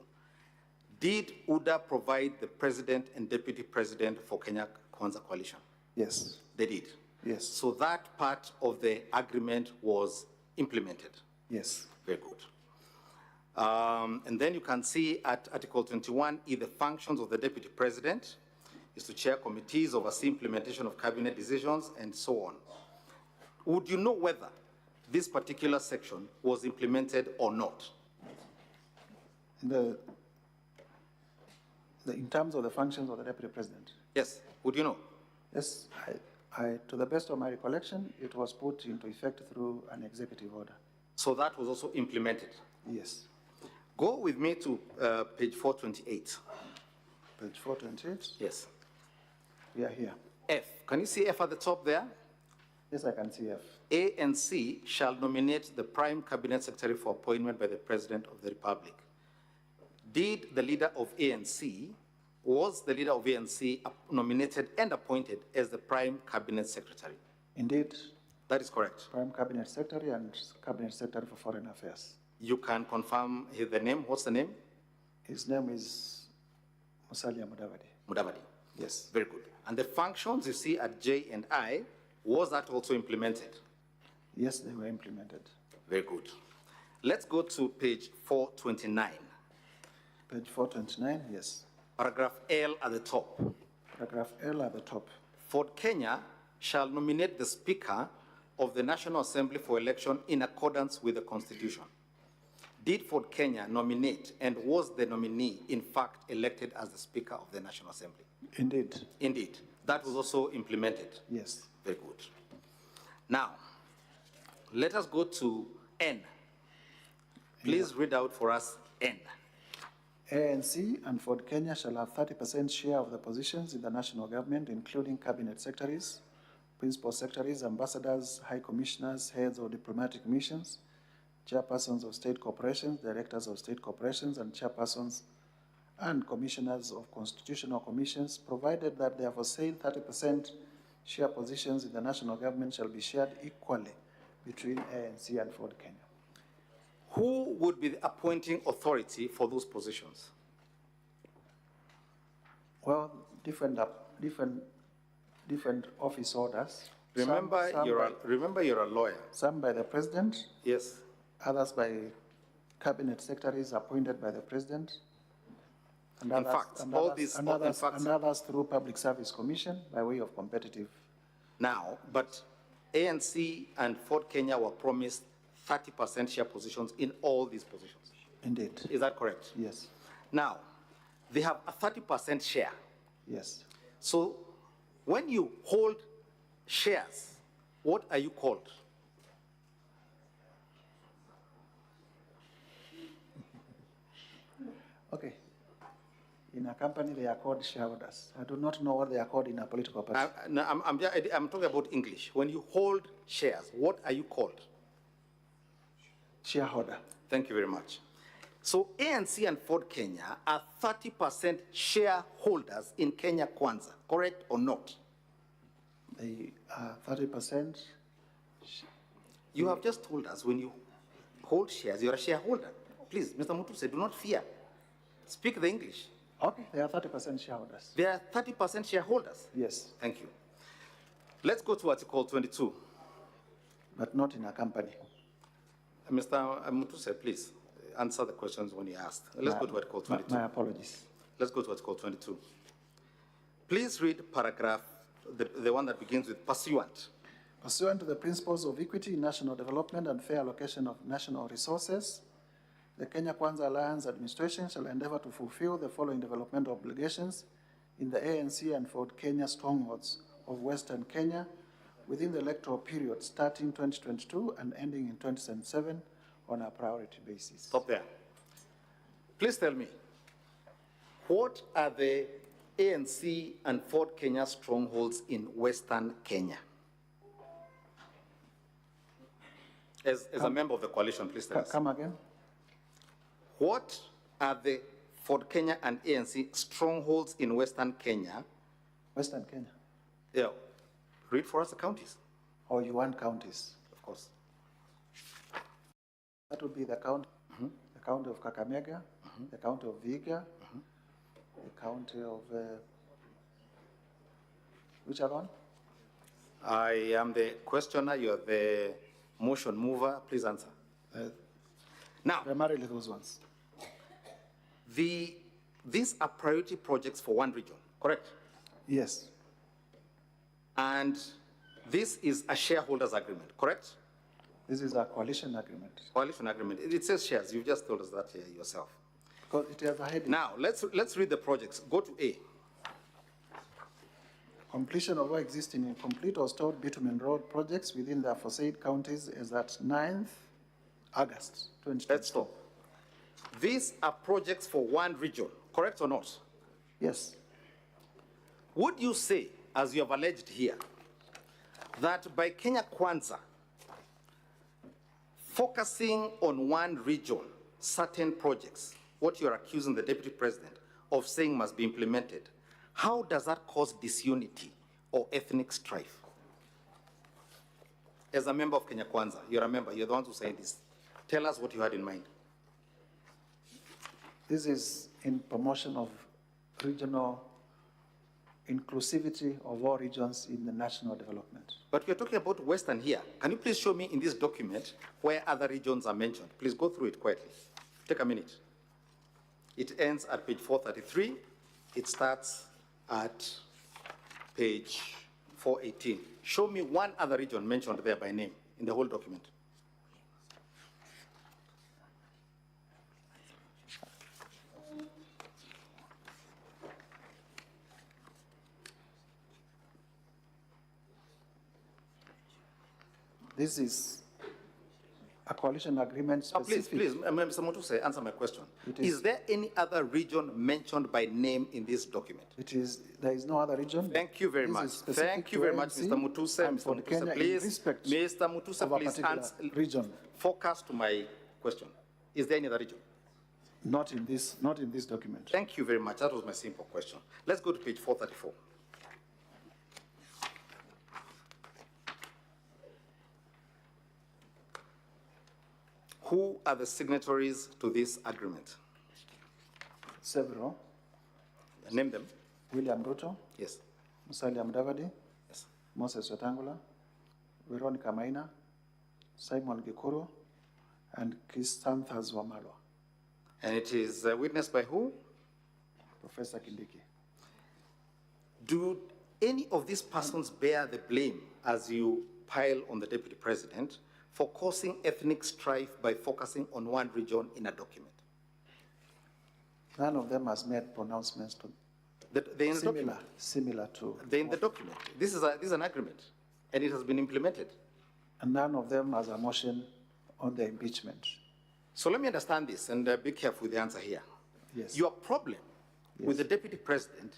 Did UDA provide the president and deputy president for Kenya Kwanza coalition? Yes. They did. Yes. So that part of the agreement was implemented. Yes. Very good. And then you can see at Article 21E, the functions of the Deputy President is to chair committees, oversee implementation of cabinet decisions, and so on. Would you know whether this particular section was implemented or not? In terms of the functions of the Deputy President? Yes, would you know? Yes, to the best of my recollection, it was put into effect through an executive order. So that was also implemented. Yes. Go with me to page 428. Page 428? Yes. We are here. F. Can you see F at the top there? Yes, I can see F. A and C shall nominate the Prime Cabinet Secretary for appointment by the President of the Republic. Did the leader of ANC, was the leader of ANC nominated and appointed as the Prime Cabinet Secretary? Indeed. That is correct. Prime Cabinet Secretary and Cabinet Secretary for Foreign Affairs. You can confirm the name. What's the name? His name is Musalia Mudavadi. Mudavadi. Yes. Very good. And the functions you see at J and I, was that also implemented? Yes, they were implemented. Very good. Let's go to page 429. Page 429, yes. Paragraph L at the top. Paragraph L at the top. Ford Kenya shall nominate the Speaker of the National Assembly for election in accordance with the Constitution. Did Ford Kenya nominate, and was the nominee in fact elected as the Speaker of the National Assembly? Indeed. Indeed. That was also implemented. Yes. Very good. Now, let us go to N. Please read out for us N. ANC and Ford Kenya shall have 30% share of the positions in the national government, including cabinet secretaries, principal secretaries, ambassadors, high commissioners, heads of diplomatic missions, chairpersons of state corporations, directors of state corporations, and chairpersons and commissioners of constitutional commissions, provided that their foreseen 30% share positions in the national government shall be shared equally between ANC and Ford Kenya. Who would be the appointing authority for those positions? Well, different office orders. Remember, you're a lawyer. Some by the president, Yes. others by cabinet secretaries appointed by the president, and In others, fact, and all others, these- and in others, fact- and others through Public Service Commission by way of competitive. Now, but ANC and Ford Kenya were promised 30% share positions in all these positions. Indeed. Is that correct? Yes. Now, they have a 30% share. Yes. So when you hold shares, what are you called? Okay. In a company, they are called shareholders. I do not know what they are called in a political party. I'm talking about English. When you hold shares, what are you called? Shareholder. Thank you very much. So ANC and Ford Kenya are 30% shareholders in Kenya Kwanza, correct or not? They are 30%. You have just told us when you hold shares, you're a shareholder. Please, Mr. MUTUSE, do not fear. Speak the English. Okay, they are 30% shareholders. They are 30% shareholders. Yes, Thank you. Let's go to Article 22. but not in a company. Mr. MUTUSE, please answer the questions when you asked. Let's go to Article 22. My apologies. Let's go to Article 22. Please read paragraph, the one that begins with pursuant. Pursuant to the principles of equity, national development, and fair allocation of national resources, the Kenya Kwanza Alliance administration shall endeavor to fulfill the following developmental obligations in the ANC and Ford Kenya strongholds of Western Kenya within the electoral period starting 2022 and ending in 2077 on a priority basis. Stop there. Please tell me, what are the ANC and Ford Kenya strongholds in Western Kenya? As a member of the coalition, please tell us. Come again? What are the Ford Kenya and ANC strongholds in Western Kenya? Western Kenya. Yeah. Read for us the counties. Or you want counties? Of course. That would be the county of Kakamega, the county of Vihiga, the county of, which other one? I am the questioner, you are the motion mover. Please answer. Now, Primarily those ones. these are priority projects for one region, correct? Yes, And this is a shareholders agreement, correct? this is a coalition agreement. Coalition agreement. It says shares. You've just told us that here yourself. Because it has a heading. Now, let's read the projects. Go to A. Completion of all existing incomplete or stored bitumen road projects within the aforesaid counties is at 9th August 2020. Let's stop. These are projects for one region, correct or not? Yes, Would you say, as you have alleged here, that by Kenya Kwanza focusing on one region, certain projects, what you are accusing the Deputy President of saying must be implemented, how does that cause disunity or ethnic strife? As a member of Kenya Kwanza, you're a member, you're the ones who say this. Tell us what you had in mind. this is in promotion of regional inclusivity of all regions in the national development. But we're talking about Western here. Can you please show me in this document where other regions are mentioned? Please go through it quietly. Take a minute. It ends at page 433. It starts at page 418. Show me one other region mentioned there by name in the whole document. This is a coalition agreement Now, please, specific. Mr. MUTUSE, answer my question. It Is is- there any other region mentioned by name in this document? There is no other region. Thank you very This much. is specific Thank you to very much, ANC Mr. MUTUSE. and for Mr. Kenya MUTUSE, in please. respect Mr. MUTUSE, of a please particular region. focus to my question. Is there any other region? Not in this document. Thank you very much. That was my simple question. Let's go to page 434. Who are the signatories to this agreement? Several. Name them. William Ruto, Yes. Musalia Mudavadi, Yes. Moses Wetangula, Veronica Maina, Simon Gikuru, and Chrysanthus Wamalwa, And it is witnessed by who? Professor Kindiki. Do any of these persons bear the blame as you pile on the Deputy President for causing ethnic strife by focusing on one region in a document? None of them has made pronouncements to They're in the document. similar to, They're in the document. This is an agreement, and it has been implemented. and none of them has a motion on the impeachment. So let me understand this, and be careful with the answer here. Yes. Your problem with the Deputy President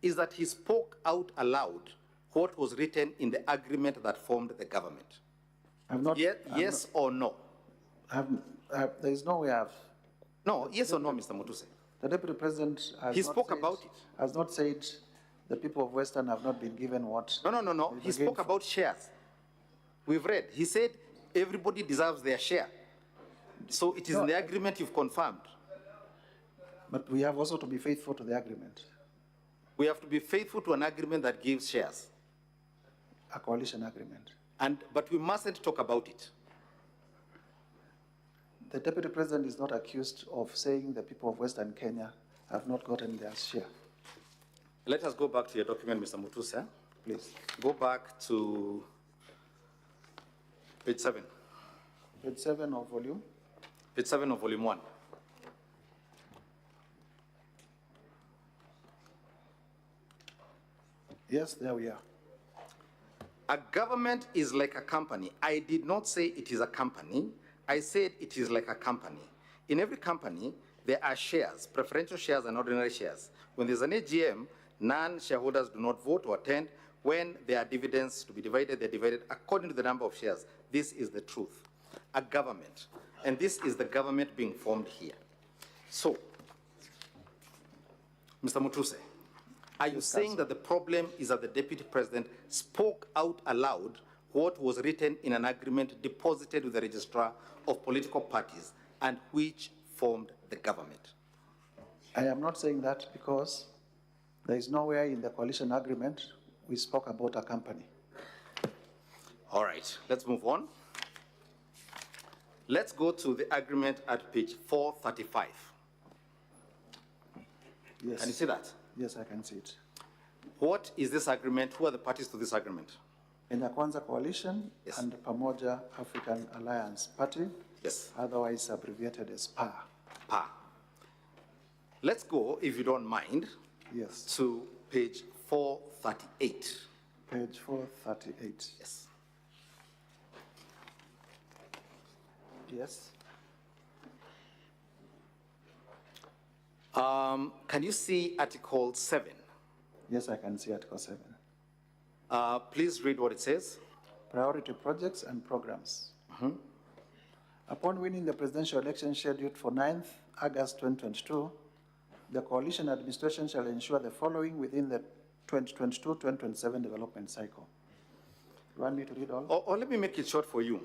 is that he spoke out aloud what was written in the agreement that formed the government. I've not. Yes or no? There is no way I've. No, yes or no, Mr. MUTUSE? The Deputy President has He not spoke said- about it. Has not said the people of Western have not been given what. No. they've He spoke again- about shares. We've read. He said everybody deserves their share. So it is in the agreement you've confirmed. But we have also to be faithful to the agreement, We have to be faithful to an agreement that gives shares. a coalition agreement. But we mustn't talk about it. The Deputy President is not accused of saying the people of Western Kenya have not gotten their share. Let us go back to your document, Mr. MUTUSE. Please. Go back to page 7. Page 7 of volume. Page 7 of volume 1. Yes, there we are. A government is like a company. I did not say it is a company. I said it is like a company. In every company, there are shares, preferential shares and ordinary shares. When there's an AGM, non-shareholders do not vote or attend. When there are dividends to be divided, they're divided according to the number of shares. This is the truth. A government. And this is the government being formed here. So, Mr. MUTUSE, are you saying that the problem is that the Deputy President spoke out aloud what was written in an agreement deposited with the Registrar of Political Parties and which formed the government? I am not saying that because there is nowhere in the coalition agreement we spoke about a company. All right, let's move on. Let's go to the agreement at page 435. Yes. Can you see that? Yes, I can see it. What is this agreement? Who are the parties to this agreement? Kenya Kwanza Coalition Yes. and Pamoja African Alliance Party, Yes. otherwise abbreviated as PA. PA. Let's go, if you don't mind, Yes, to page 438. page 438. Yes. Yes. Can you see Article 7? Yes, I can see Article 7. Please read what it says. Priority projects and programs. Upon winning the presidential election scheduled for 9th August 2022, the coalition administration shall ensure the following within the 2022-2027 development cycle. You want me to read all? Or let me make it short for you.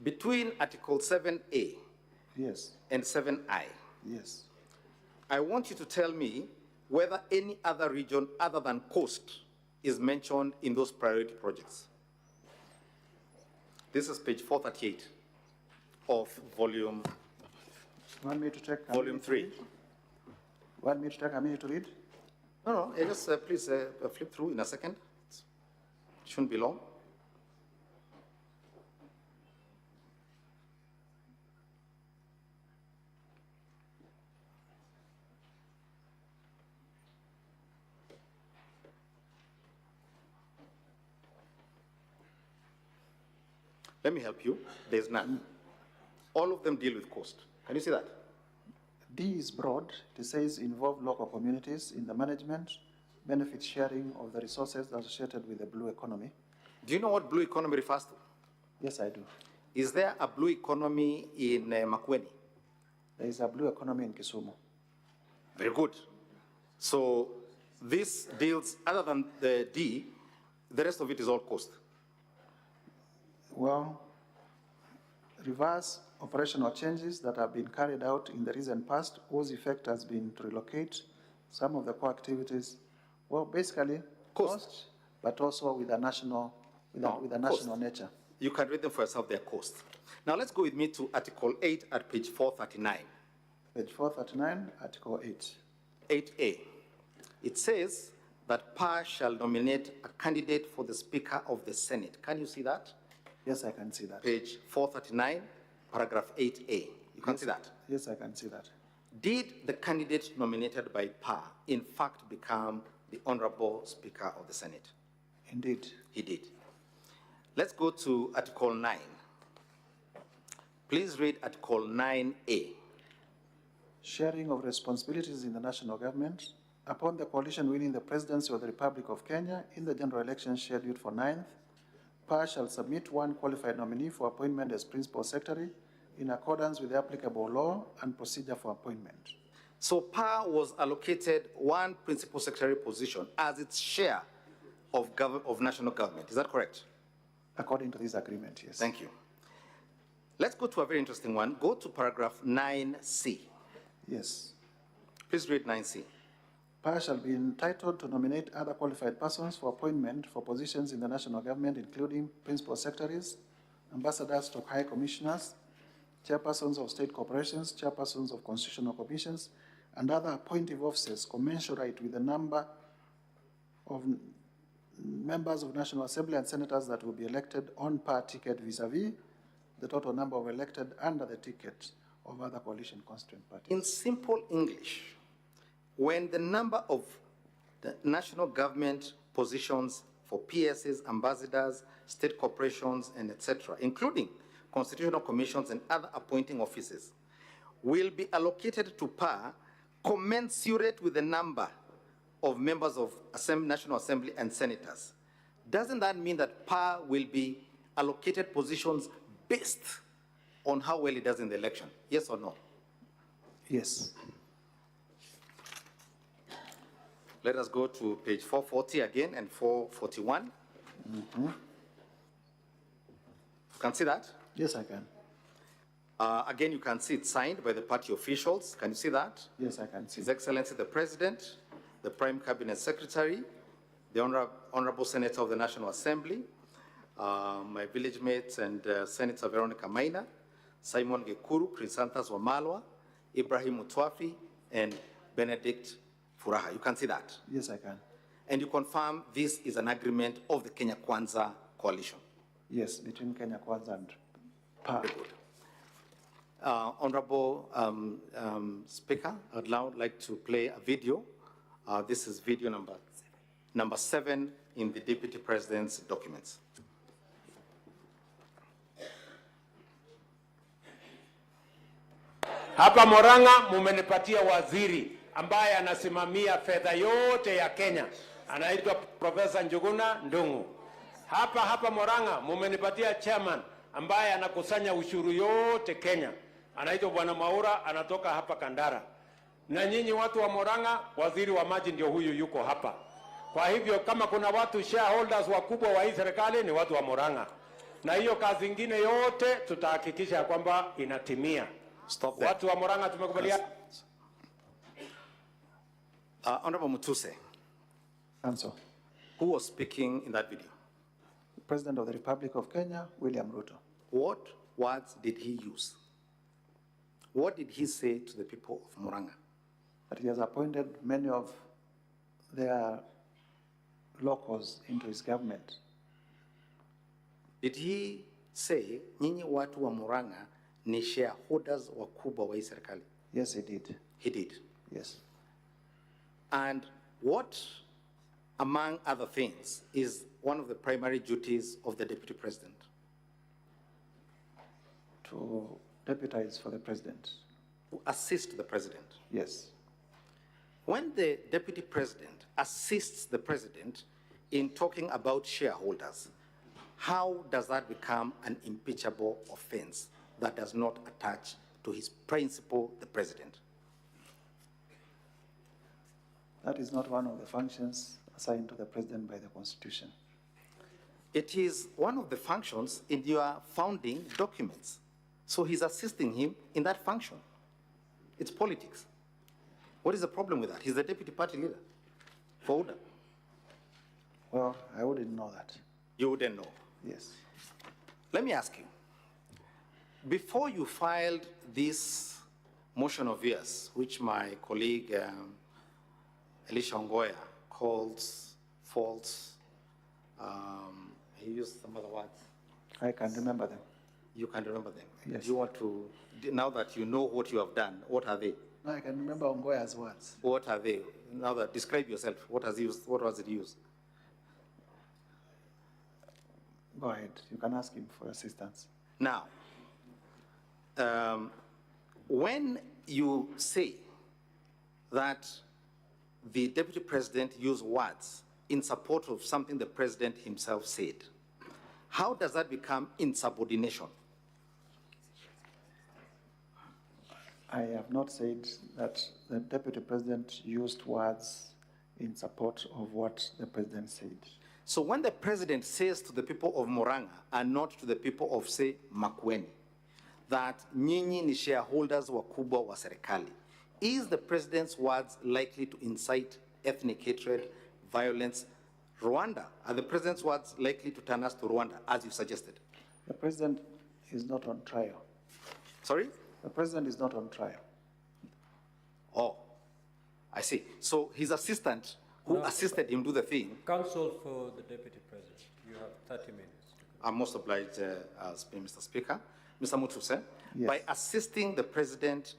Between Article 7A Yes, and 7I, yes. I want you to tell me whether any other region other than coast is mentioned in those priority projects. This is page 438 of volume You want me to take a Volume minute to 3. read? Want me to take a minute to read? No, just please flip through in a second. It shouldn't be long. Let me help you. There's none. All of them deal with cost. Can you see that? D is broad. It says involve local communities in the management, benefit sharing of the resources associated with the blue economy. Do you know what blue economy refers to? Yes, I do. Is there a blue economy in Makueni? There is a blue economy in Kisumu. Very good. So this deals, other than the D, the rest of it is all cost. Well, reverse operational changes that have been carried out in the recent past, whose effect has been to relocate some of the core activities, well, basically cost, but also with a national, with a national nature. You can read them for yourself, their cost. Now let's go with me to Article 8 at page 439. Page 439, Article 8. 8A. It says that PA shall nominate a candidate for the Speaker of the Senate. Can you see that? Yes, I can see that. Page 439, paragraph 8A. You can see that? Yes, I can see that. Did the candidate nominated by PA in fact become the Honorable Speaker of the Senate? Indeed. He did. Let's go to Article 9. Please read Article 9A. Sharing of responsibilities in the national government. Upon the coalition winning the presidency of the Republic of Kenya in the general election scheduled for 9th, PA shall submit one qualified nominee for appointment as principal secretary in accordance with the applicable law and procedure for appointment. So PA was allocated one principal secretary position as its share of national government. Is that correct? According to this agreement, yes. Thank you. Let's go to a very interesting one. Go to paragraph 9C. Yes. Please read 9C. PA shall be entitled to nominate other qualified persons for appointment for positions in the national government, including principal secretaries, ambassadors to high commissioners, chairpersons of state corporations, chairpersons of constitutional commissions, and other appointive officers commensurate with the number of members of National Assembly and senators that will be elected on PA ticket vis-a-vis the total number of elected under the ticket of other coalition constituent parties. In simple English, when the number of the national government positions for PSs, ambassadors, state corporations, and etc., including constitutional commissions and other appointing offices, will be allocated to PA commensurate with the number of members of National Assembly and senators, doesn't that mean that PA will be allocated positions based on how well it does in the election? Yes or no? Yes. Let us go to page 440 again and 441. You can see that? Yes, I can. Again, you can see it signed by the party officials. Can you see that? Yes, I can see. His Excellency the President, the Prime Cabinet Secretary, the Honorable Senator of the National Assembly, my village mates and Senator Veronica Maina, Simon Gekuru, Chrysanthus Wamalwa, Ibrahim Mutwafi, and Benedict Furaha. You can see that. Yes, I can. And you confirm this is an agreement of the Kenya Kwanza coalition. Yes, between Kenya Kwanza and PAR. Very good. Honorable Speaker, I'd now like to play a video. This is video number 7 in the Deputy President's documents. Hapa Murang'a mumenipatia waziri ambaye anasimamia fedha yote ya Kenya. Anaitwa Profesa Njuguna Ndung'u. Hapa Murang'a mumenipatia chairman ambaye anakusanya ushuru yote Kenya. Anaitwa Bwana Maura, anatoka hapa Kandara. Na nyinyi watu wa Murang'a, waziri wa maji ndio huyu yuko hapa. Kwa hivyo kama kuna watu shareholders wakubwa wa hii serikali ni watu wa Murang'a. Na hiyo kazi ingine yote tutahakikisha kwamba inatimia. Stop there. Watu wa Murang'a tumekubalia. Honorable MUTUSE, Council. who was speaking in that video? President of the Republic of Kenya, William Ruto. What words did he use? What did he say to the people of Murang'a? That he has appointed many of their locals into his government. Did he say, nyinyi watu wa Murang'a ni shareholders wakubwa wa hii serikali? Yes, he did. He did. Yes. And what, among other things, is one of the primary duties of the Deputy President? To deputize for the president. To assist the President. Yes. When the Deputy President assists the President in talking about shareholders, how does that become an impeachable offense that does not attach to his principal, the President? That is not one of the functions assigned to the president by the Constitution. It is one of the functions in your founding documents. So he's assisting him in that function. It's politics. What is the problem with that? He's the deputy party leader for UDA. Well, I wouldn't know that. You wouldn't know. Yes. Let me ask you, before you filed this motion of yours, which my colleague Elisha ONGOYA calls false, he used some other words. I can remember them. You can remember them. Yes. You want to, now that you know what you have done, what are they? No, I can remember Ongoya's words. What are they? Now that, describe yourself. What has he used? What was it used? Go ahead. You can ask him for assistance. Now, when you say that the Deputy President used words in support of something the President himself said, how does that become insubordination? I have not said that the Deputy President used words in support of what the President said. So when the President says to the people of Murang'a and not to the people of, say, Makueni, that nyinyi ni shareholders wakubwa wa serikali, is the President's words likely to incite ethnic hatred, violence? Rwanda, are the President's words likely to turn us to Rwanda, as you suggested? The President is not on trial. Sorry? The President is not on trial. Oh, I see. So his assistant, who assisted him do the thing. Counsel for the Deputy President, you have 30 minutes. I'm most obliged, Mr. Speaker. Mr. MUTUSE, Yes. by assisting the President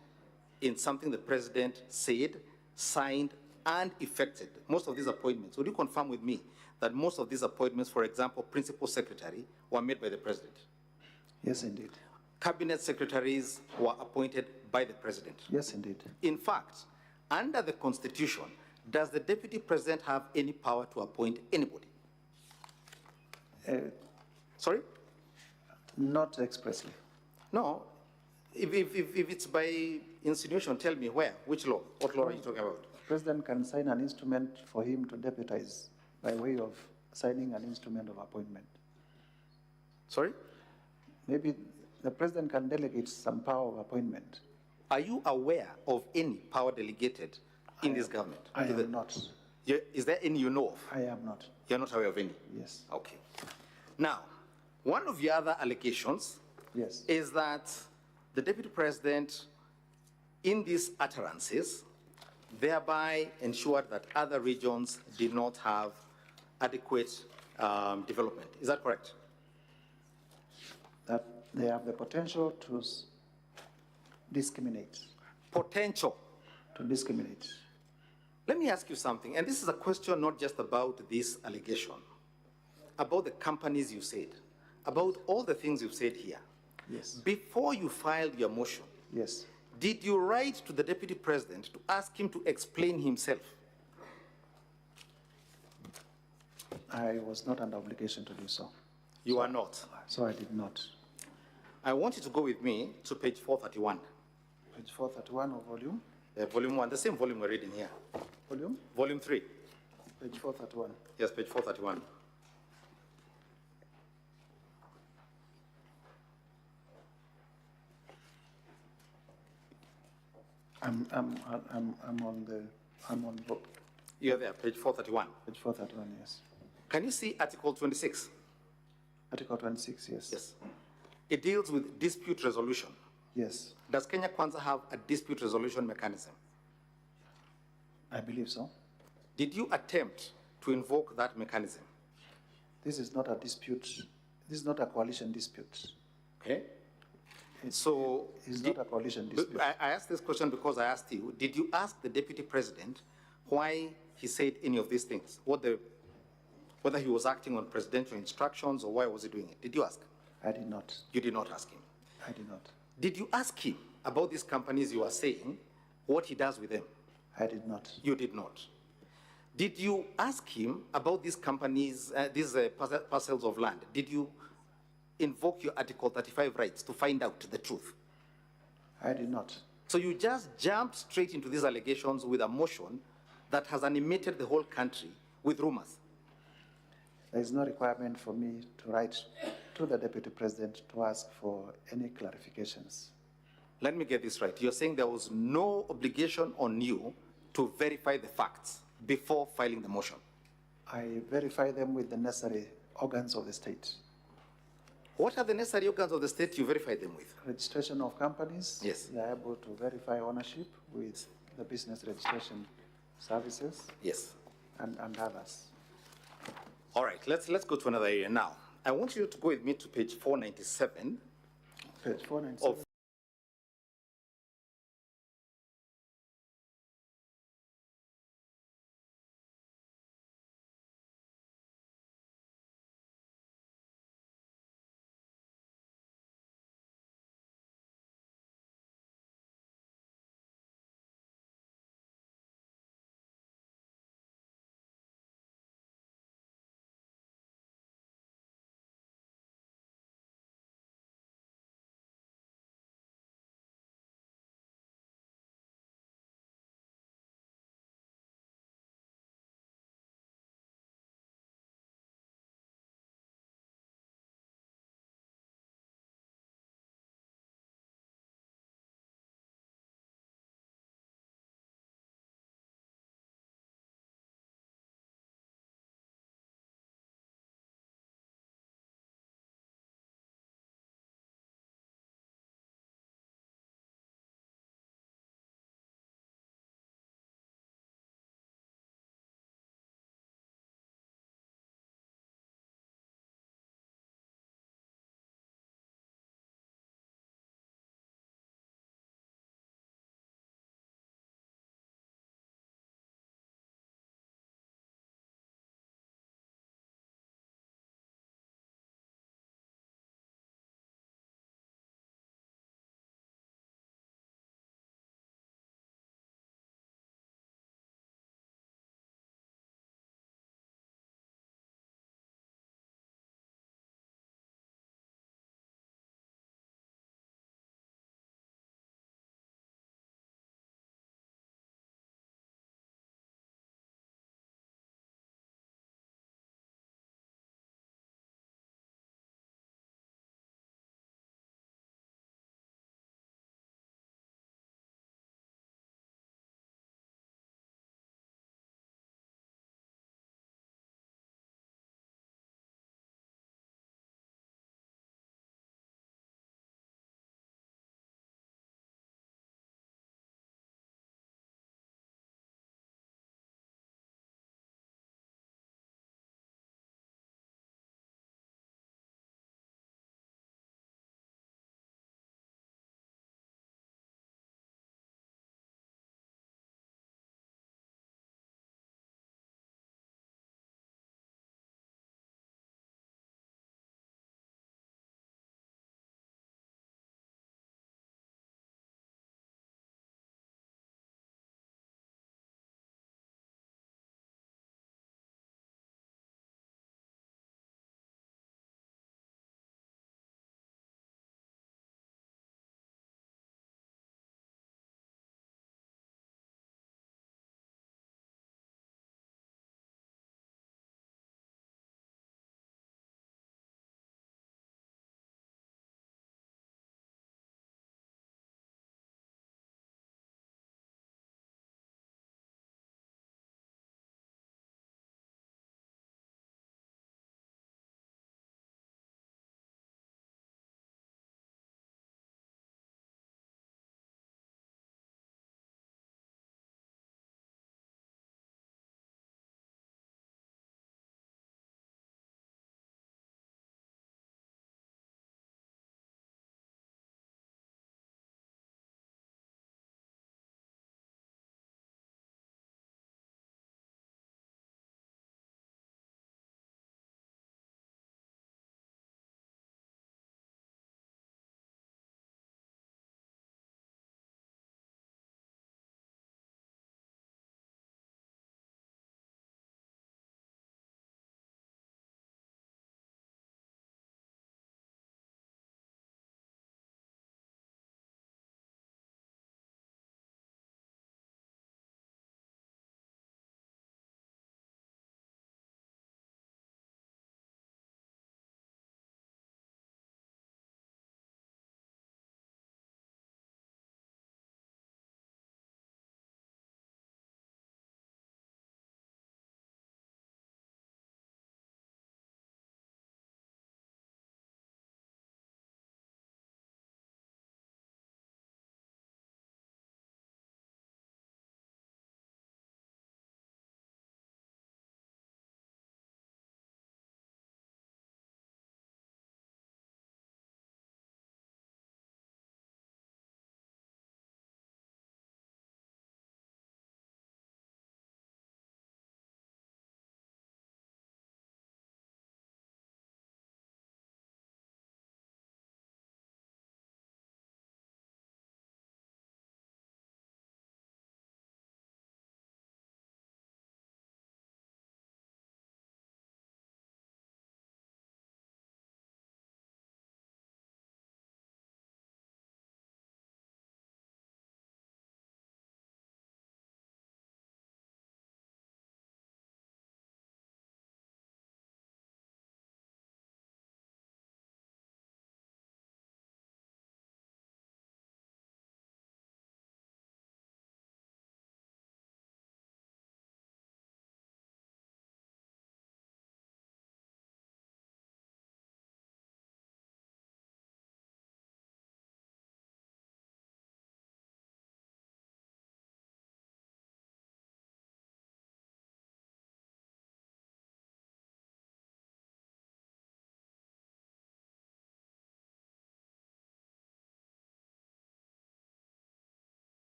in something the President said, signed, and effected most of these appointments, would you confirm with me that most of these appointments, for example, Principal Secretary, were made by the President? Yes, indeed. Cabinet secretaries were appointed by the President? Yes, indeed. In fact, under the Constitution, does the Deputy President have any power to appoint anybody? Sorry? Not expressly. No. If it's by insinuation, tell me where, which law, what law are you talking about? The President can sign an instrument for him to deputize by way of signing an instrument of appointment. Sorry? Maybe the President can delegate some power of appointment. Are you aware of any power delegated in this government? I am not. Is there any you know of? I am not. You're not aware of any? Yes. Okay. Now, one of the other allegations Yes. is that the Deputy President, in these utterances, thereby ensured that other regions did not have adequate development. Is that correct? That they have the potential to discriminate. Potential. To discriminate. Let me ask you something, and this is a question not just about this allegation, about the companies you said, about all the things you've said here. Yes. Before you filed your motion, Yes. did you write to the Deputy President to ask him to explain himself? I was not under obligation to do so. You are not. So I did not. I want you to go with me to page 431. Page 431 of volume. Volume 1, the same volume we're reading here. Volume? Volume 3. Page 431. Yes, page 431. I'm on You're there, page 431. page 431, yes. Can you see Article 26? Article 26, yes. Yes. It deals with dispute resolution. Yes, Does Kenya Kwanza have a dispute resolution mechanism? I believe so. Did you attempt to invoke that mechanism? This is not a dispute. This is not a coalition dispute. Okay. So It's not a coalition dispute. I asked this question because I asked you, did you ask the Deputy President why he said any of these things? Whether he was acting on presidential instructions or why was he doing it? Did you ask? I did not. You did not ask him. I did not. Did you ask him about these companies you are saying, what he does with them? I did not. You did not. Did you ask him about these companies, these parcels of land? Did you invoke your Article 35 rights to find out the truth? I did not. So you just jumped straight into these allegations with a motion that has animated the whole country with rumors. There is no requirement for me to write to the Deputy President to ask for any clarifications. Let me get this right. You're saying there was no obligation on you to verify the facts before filing the motion? I verify them with the necessary organs of the state. What are the necessary organs of the state you verify them with? Registration of companies. Yes. They are able to verify ownership with the business registration services. Yes. And others. All right, let's go to another area now. I want you to go with me to page 497 Page 497. of